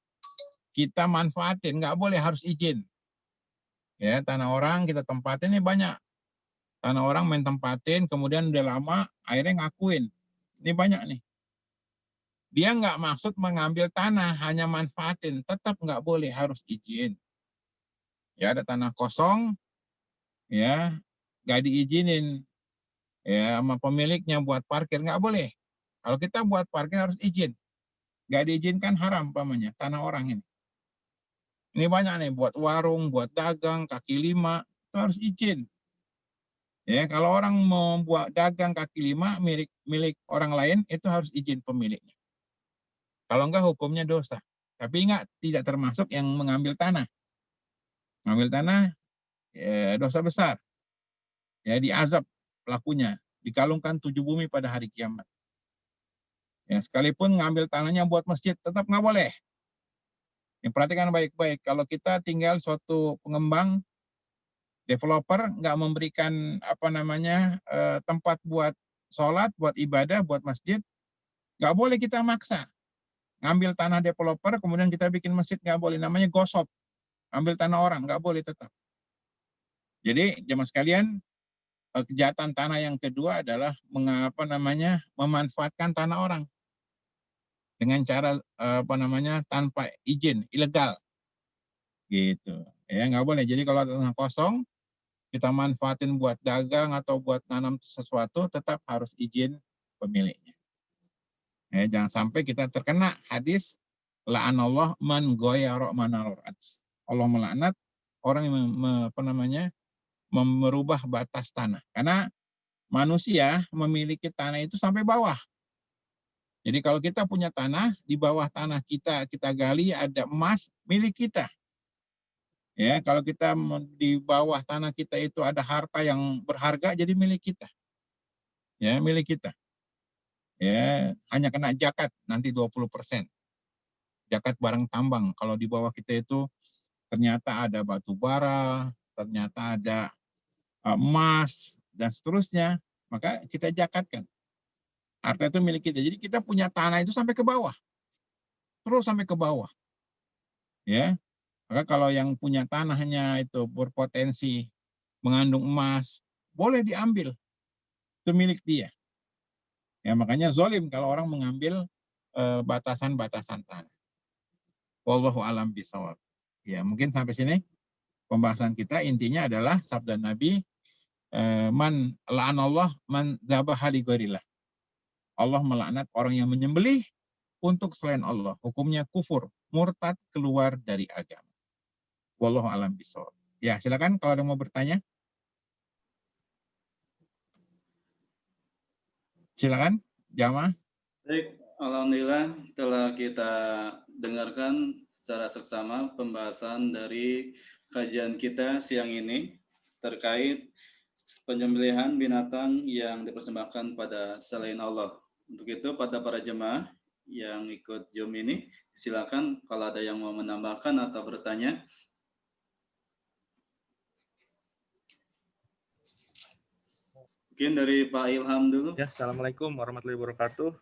kita manfaatin, nggak boleh, harus izin. Ya, tanah orang kita tempatin, ini banyak. Tanah orang main tempatin, kemudian udah lama akhirnya ngakuin. Ini banyak nih. Dia nggak maksud mengambil tanah, hanya manfaatin. Tetap nggak boleh, harus izin. Ya, ada tanah kosong, ya nggak diizinin ya sama pemiliknya buat parkir, nggak boleh. Kalau kita buat parkir harus izin. Nggak diizinkan, haram pamannya tanah orang ini. Ini banyak nih, buat warung, buat dagang, kaki lima, itu harus izin. Ya, kalau orang mau buat dagang kaki lima milik orang lain, itu harus izin pemiliknya. Kalau enggak, hukumnya dosa. Tapi ingat, tidak termasuk yang mengambil tanah. Mengambil tanah, ya, dosa besar. Ya, diazab pelakunya, dikalungkan 7 bumi pada hari kiamat. Ya, sekalipun ngambil tanahnya buat masjid, tetap nggak boleh. Yang perhatikan baik-baik, kalau kita tinggal suatu pengembang, developer nggak memberikan tempat buat sholat, buat ibadah, buat masjid, nggak boleh kita maksa. Ngambil tanah developer, kemudian kita bikin masjid, nggak boleh. Namanya gosop. Ambil tanah orang, nggak boleh tetap. Jadi, jemaah sekalian, kejahatan tanah yang kedua adalah memanfaatkan tanah orang dengan cara tanpa izin, ilegal. Gitu. Ya, nggak boleh. Jadi kalau tanah kosong, kita manfaatin buat dagang atau buat nanam sesuatu, tetap harus izin pemiliknya. Ya, jangan sampai kita terkena hadis la'anallah man ghayyara manarul ardh. Allah melaknat orang yang merubah batas tanah. Karena manusia memiliki tanah itu sampai bawah. Jadi kalau kita punya tanah, di bawah tanah kita gali ada emas milik kita. Ya, kalau kita di bawah tanah kita itu ada harta yang berharga, jadi milik kita. Ya, milik kita. Ya, hanya kena zakat nanti 20%. Zakat barang tambang. Kalau di bawah kita itu ternyata ada batu bara, ternyata ada emas dan seterusnya, maka kita zakatkan. Harta itu milik kita. Jadi kita punya tanah itu sampai ke bawah. Terus sampai ke bawah. Ya. Maka kalau yang punya tanahnya itu berpotensi mengandung emas, boleh diambil. Itu milik dia. Ya, makanya zalim kalau orang mengambil batasan-batasan tanah. Wallahu a'lam bishawab. Ya, mungkin sampai sini pembahasan kita. Intinya adalah sabda Nabi, man la'anallah man dzabaha li ghairillah. Allah melaknat orang yang menyembelih untuk selain Allah. Hukumnya kufur, murtad, keluar dari agama. Wallahu a'lam bishawab. Ya, silakan kalau ada yang mau bertanya. Silakan, jamaah. Baik, alhamdulillah telah kita dengarkan secara seksama pembahasan dari kajian kita siang ini terkait penyembelihan binatang yang dipersembahkan pada selain Allah. Untuk itu pada para jemaah yang ikut Zoom ini, silakan kalau ada yang mau menambahkan atau bertanya. Mungkin dari Pak Ilham dulu. Ya, Assalamualaikum warahmatullahi wabarakatuh.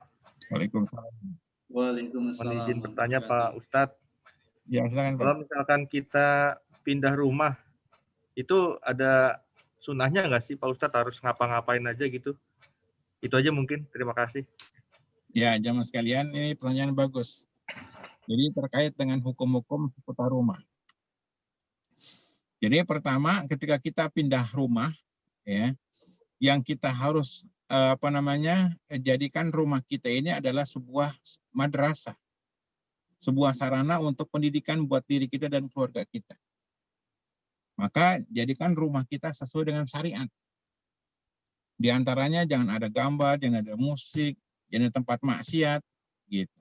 Waalaikumsalam. Waalaikumsalam. Mohon izin bertanya Pak Ustadz. Ya, silakan Pak. Kalau misalkan kita pindah rumah, itu ada sunahnya nggak sih Pak Ustadz, harus ngapa-ngapain aja gitu? Itu aja mungkin, terima kasih. Ya, jamaah sekalian, ini pertanyaan bagus. Jadi terkait dengan hukum-hukum seputar rumah. Jadi pertama, ketika kita pindah rumah, ya, yang kita harus jadikan rumah kita ini adalah sebuah madrasah, sebuah sarana untuk pendidikan buat diri kita dan keluarga kita. Maka jadikan rumah kita sesuai dengan syariat. Di antaranya jangan ada gambar, jangan ada musik, jangan ada tempat maksiat, gitu.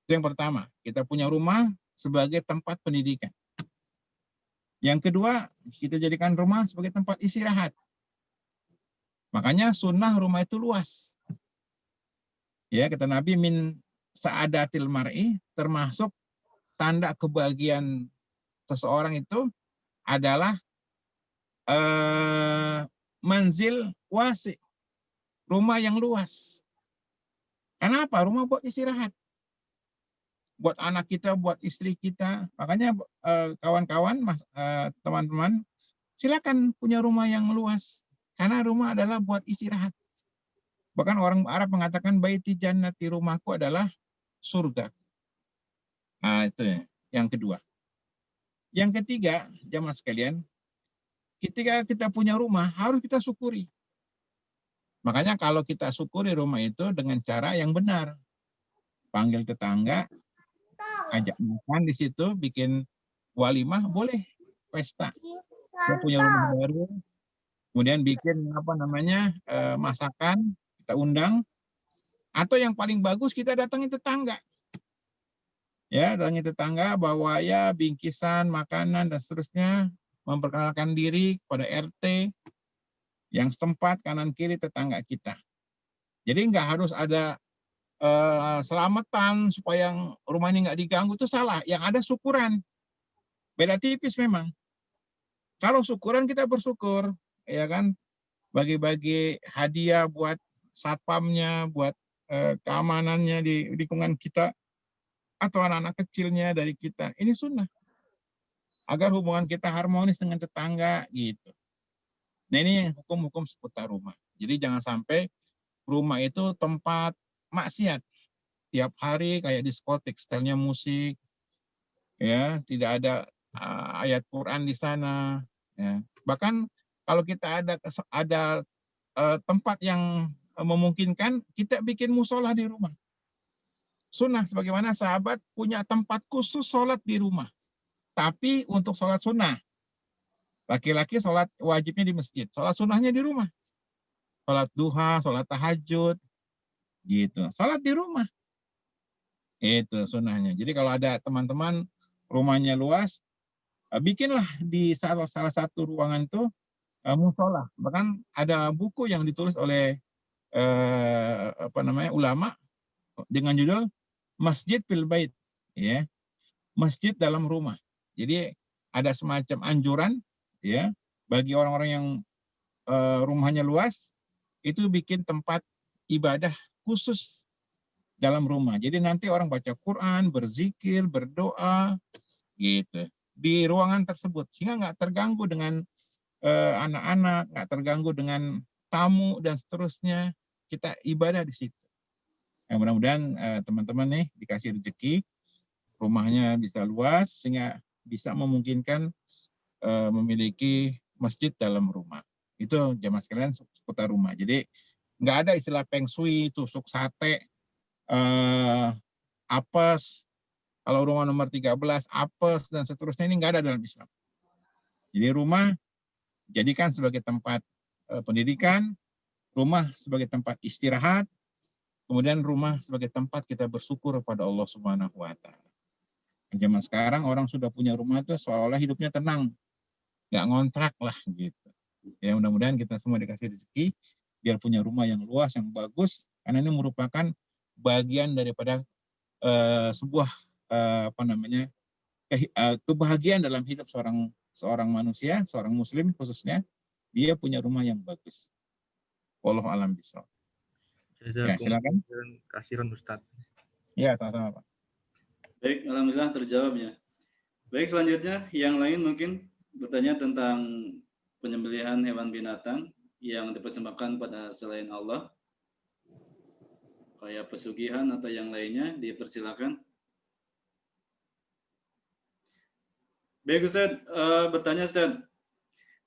Itu yang pertama, kita punya rumah sebagai tempat pendidikan. Yang kedua, kita jadikan rumah sebagai tempat istirahat. Makanya sunnah rumah itu luas. Ya, kata Nabi, min sa'adatil mar'i, termasuk tanda kebahagiaan seseorang itu adalah manzil wasi, rumah yang luas. Kenapa? Rumah buat istirahat. Buat anak kita, buat istri kita. Makanya kawan-kawan, teman-teman, silakan punya rumah yang luas. Karena rumah adalah buat istirahat. Bahkan orang Arab mengatakan baiti jannati, rumahku adalah surga. Nah, itu ya, yang kedua. Yang ketiga, jamaah sekalian, ketika kita punya rumah harus kita syukuri. Makanya kalau kita syukuri rumah itu dengan cara yang benar. Panggil tetangga, ajak makan di situ, bikin walimah, boleh pesta. Kita punya rumah baru, kemudian bikin masakan, kita undang, atau yang paling bagus kita datangi tetangga. Ya, datangi tetangga, bawa ya bingkisan, makanan dan seterusnya, memperkenalkan diri kepada RT yang setempat, kanan kiri tetangga kita. Jadi nggak harus ada selamatan supaya rumah ini nggak diganggu, itu salah. Yang ada syukuran. Beda tipis memang. Kalau syukuran kita bersyukur, ya kan, bagi-bagi hadiah buat satpamnya, buat keamanannya di lingkungan kita, atau anak-anak kecilnya dari kita. Ini sunnah. Agar hubungan kita harmonis dengan tetangga, gitu. Nah, ini hukum-hukum seputar rumah. Jadi jangan sampai rumah itu tempat maksiat. Tiap hari kayak diskotik, stylenya musik, ya, tidak ada ayat Quran di sana. Ya. Bahkan kalau kita ada tempat yang memungkinkan, kita bikin musola di rumah. Sunnah, sebagaimana sahabat punya tempat khusus sholat di rumah. Tapi untuk sholat sunnah. Laki-laki sholat wajibnya di masjid. Sholat sunnahnya di rumah. Sholat duha, sholat tahajud. Gitu. Sholat di rumah. Itu sunnahnya. Jadi kalau ada teman-teman rumahnya luas, bikinlah di salah satu ruangan itu musola. Bahkan ada buku yang ditulis oleh ulama dengan judul Masjid fil Bait, ya, masjid dalam rumah. Jadi ada semacam anjuran, ya, bagi orang-orang yang rumahnya luas, itu bikin tempat ibadah khusus dalam rumah. Jadi nanti orang baca Quran, berzikir, berdoa, gitu, di ruangan tersebut, sehingga nggak terganggu dengan anak-anak, nggak terganggu dengan tamu dan seterusnya. Kita ibadah di situ. Nah, mudah-mudahan teman-teman nih dikasih rezeki, rumahnya bisa luas sehingga bisa memungkinkan memiliki masjid dalam rumah. Itu jamaah sekalian seputar rumah. Jadi nggak ada istilah feng shui, tusuk sate, apes, kalau rumah nomor 13, apes, dan seterusnya, ini nggak ada dalam Islam. Jadi rumah jadikan sebagai tempat pendidikan, rumah sebagai tempat istirahat, kemudian rumah sebagai tempat kita bersyukur kepada Allah Subhanahu wa Ta'ala. Zaman sekarang orang sudah punya rumah itu seolah-olah hidupnya tenang, nggak ngontrak lah gitu. Ya, mudah-mudahan kita semua dikasih rezeki biar punya rumah yang luas, yang bagus, karena ini merupakan bagian daripada sebuah kebahagiaan dalam hidup seorang manusia, seorang muslim khususnya, dia punya rumah yang bagus. Wallahu a'lam bishawab. Ya, silakan. Kasiran Ustaz. Ya, sama-sama Pak. Baik, alhamdulillah terjawabnya. Baik, selanjutnya yang lain mungkin bertanya tentang penyembelihan hewan binatang yang dipersembahkan pada selain Allah, kayak pesugihan atau yang lainnya, dipersilakan. Baik Ustaz, bertanya Ustaz,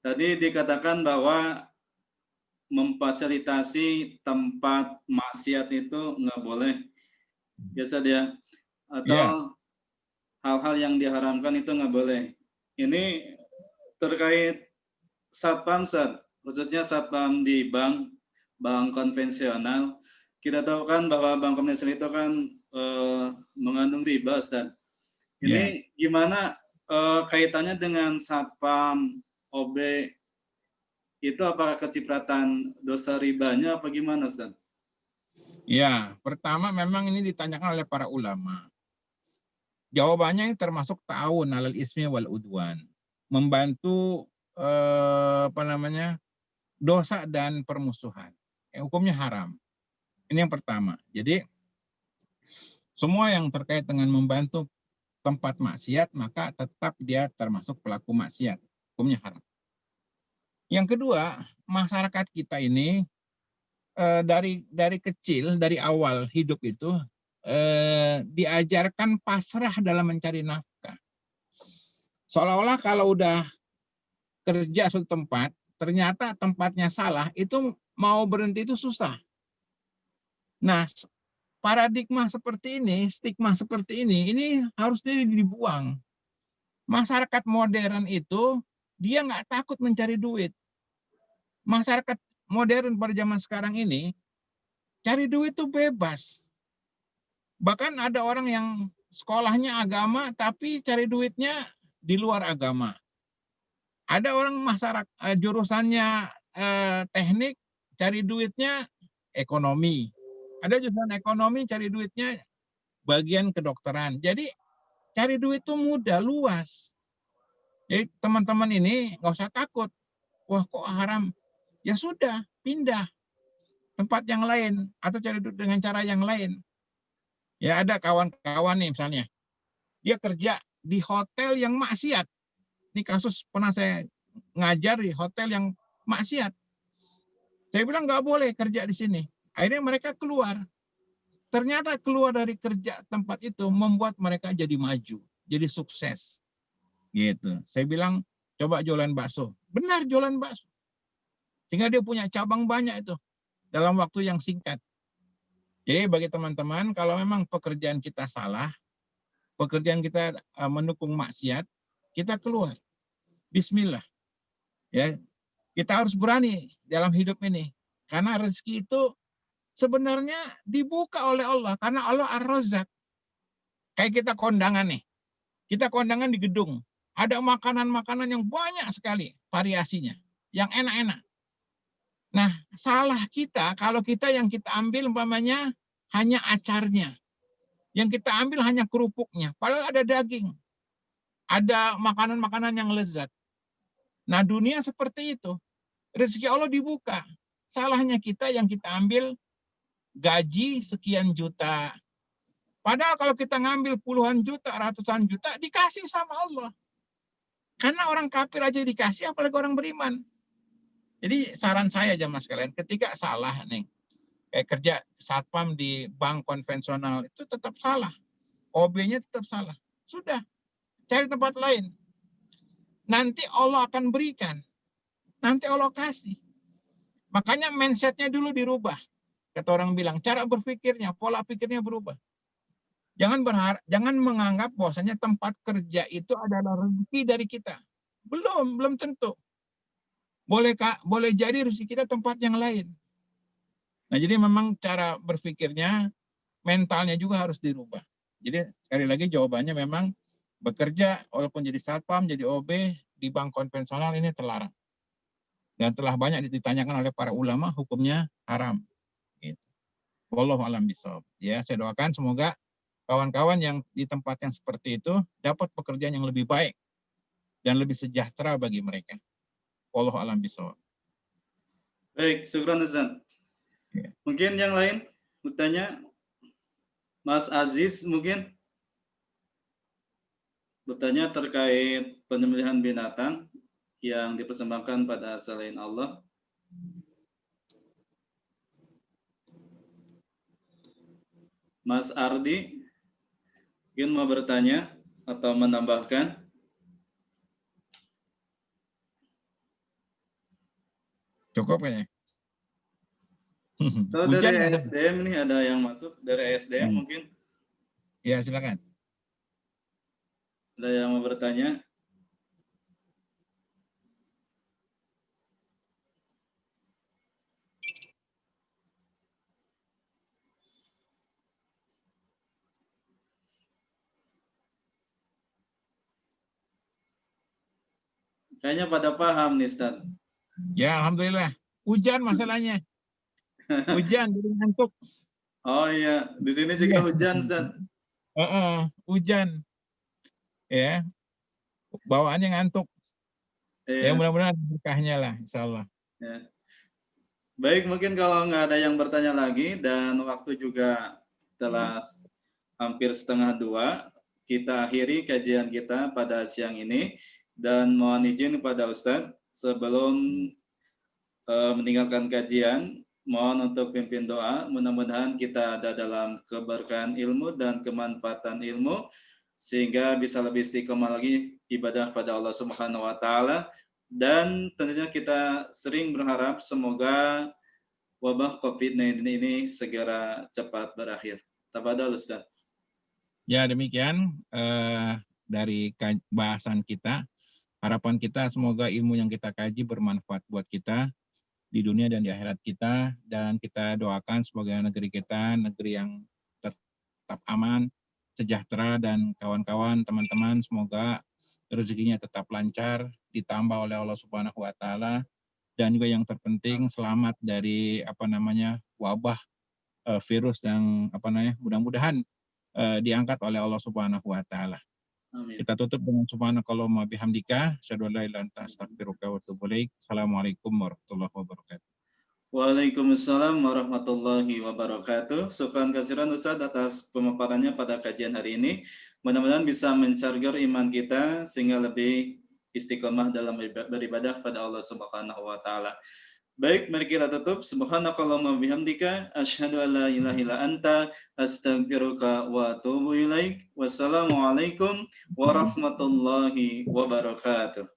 tadi dikatakan bahwa memfasilitasi tempat maksiat itu nggak boleh, ya Ustaz ya, atau hal-hal yang diharamkan itu nggak boleh. Ini terkait satpam Ustaz, khususnya satpam di bank konvensional. Kita tahu kan bahwa bank konvensional itu kan mengandung riba Ustaz. Ini gimana kaitannya dengan satpam, OB, itu apakah kecipratan dosa ribanya apa gimana, Ustaz? Ya, pertama memang ini ditanyakan oleh para ulama. Jawabannya ini termasuk ta'awun 'alal ismi wal udwan. Membantu dosa dan permusuhan. Hukumnya haram. Ini yang pertama. Jadi semua yang terkait dengan membantu tempat maksiat, maka tetap dia termasuk pelaku maksiat. Hukumnya haram. Yang kedua, masyarakat kita ini dari kecil, dari awal hidup itu diajarkan pasrah dalam mencari nafkah. Seolah-olah kalau udah kerja suatu tempat, ternyata tempatnya salah, itu mau berhenti itu susah. Nah, paradigma seperti ini, stigma seperti ini harusnya dibuang. Masyarakat modern itu, dia nggak takut mencari duit. Masyarakat modern pada zaman sekarang ini, cari duit itu bebas. Bahkan ada orang yang sekolahnya agama, tapi cari duitnya di luar agama. Ada orang masyarakat jurusannya teknik, cari duitnya ekonomi. Ada jurusan ekonomi, cari duitnya bagian kedokteran. Jadi cari duit itu mudah, luas. Jadi teman-teman ini nggak usah takut. Wah kok haram? Ya sudah, pindah tempat yang lain atau cari duit dengan cara yang lain. Ya ada kawan-kawan nih misalnya, dia kerja di hotel yang maksiat. Ini kasus pernah saya ngajar di hotel yang maksiat. Saya bilang nggak boleh kerja di sini. Akhirnya mereka keluar. Ternyata keluar dari kerja tempat itu membuat mereka jadi maju, jadi sukses. Gitu. Saya bilang coba jualan bakso. Benar jualan bakso. Sehingga dia punya cabang banyak itu dalam waktu yang singkat. Jadi bagi teman-teman, kalau memang pekerjaan kita salah, pekerjaan kita mendukung maksiat, kita keluar. Bismillah. Ya, kita harus berani dalam hidup ini. Karena rezeki itu sebenarnya dibuka oleh Allah. Karena Allah Ar-Razzaq. Kayak kita kondangan nih. Kita kondangan di gedung. Ada makanan-makanan yang banyak sekali variasinya. Yang enak-enak. Nah, salah kita kalau kita yang kita ambil umpamanya hanya acarnya. Yang kita ambil hanya kerupuknya. Padahal ada daging. Ada makanan-makanan yang lezat. Nah, dunia seperti itu. Rezeki Allah dibuka. Salahnya kita yang kita ambil gaji sekian juta. Padahal kalau kita ngambil puluhan juta, ratusan juta, dikasih sama Allah. Karena orang kafir aja dikasih, apalagi orang beriman. Jadi saran saya jamaah sekalian, ketika salah nih, kayak kerja satpam di bank konvensional, itu tetap salah. OB-nya tetap salah. Sudah, cari tempat lain. Nanti Allah akan berikan. Nanti Allah kasih. Makanya mindset-nya dulu dirubah. Kata orang bilang, cara berpikirnya, pola pikirnya berubah. Jangan menganggap bahwasanya tempat kerja itu adalah rezeki dari kita. Belum tentu. Boleh jadi rezeki kita tempat yang lain. Nah, jadi memang cara berpikirnya, mentalnya juga harus dirubah. Jadi sekali lagi jawabannya memang bekerja walaupun jadi satpam, jadi OB di bank konvensional ini terlarang. Dan telah banyak ditanyakan oleh para ulama, hukumnya haram. Gitu. Wallahu a'lam bishawab. Ya, saya doakan semoga kawan-kawan yang di tempat yang seperti itu dapat pekerjaan yang lebih baik dan lebih sejahtera bagi mereka. Wallahu a'lam bishawab. Baik, syukran Ustaz. Ya. Mungkin yang lain bertanya, Mas Aziz mungkin bertanya terkait penyembelihan binatang yang dipersembahkan pada selain Allah. Mas Ardi mungkin mau bertanya atau menambahkan. Cukup kayaknya. Atau dari SDM ini ada yang masuk dari SDM mungkin? Ya, silakan. Ada yang mau bertanya? Kayaknya pada paham nih, Ustaz. Ya, alhamdulillah. Hujan masalahnya. Hujan jadi ngantuk. Oh iya, di sini juga hujan, Ustaz. Hujan. Ya, bawaannya ngantuk. Ya, Iya. mudah-mudahan berkahnya lah, insya Allah. Ya. Baik, mungkin kalau nggak ada yang bertanya lagi dan waktu juga telah hampir 1:30, kita akhiri kajian kita pada siang ini dan mohon izin kepada Ustadz sebelum meninggalkan kajian, mohon untuk pimpin doa. Mudah-mudahan kita ada dalam keberkahan ilmu dan kemanfaatan ilmu sehingga bisa lebih istiqomah lagi ibadah pada Allah Subhanahu wa taala. Dan tentunya kita sering berharap semoga wabah COVID-19 ini segera cepat berakhir. Tafadhol Ustaz. Ya, demikian dari bahasan kita. Harapan kita semoga ilmu yang kita kaji bermanfaat buat kita di dunia dan di akhirat kita. Dan kita doakan semoga negeri kita negeri yang tetap aman, sejahtera, dan kawan-kawan, teman-teman semoga rezekinya tetap lancar, ditambah oleh Allah Subhanahu wa taala, dan juga yang terpenting selamat dari wabah virus yang mudah-mudahan diangkat oleh Allah Subhanahu wa taala. Kita tutup dengan subhanakallahumma bihamdika asyhadu an la ilaha illa anta astaghfiruka wa atubu ilaik. Assalamualaikum warahmatullahi wabarakatuh. Waalaikumsalam warahmatullahi wabarakatuh. Syukran kasiran Ustaz atas pemaparannya pada kajian hari ini. Mudah-mudahan bisa mencarger iman kita sehingga lebih istiqomah dalam beribadah pada Allah Subhanahu wa taala. Baik, mari kita tutup. Subhanakallahumma bihamdika asyhadu an la ilaha illa anta astaghfiruka wa atubu ilaik. Wassalamualaikum warahmatullahi wabarakatuh.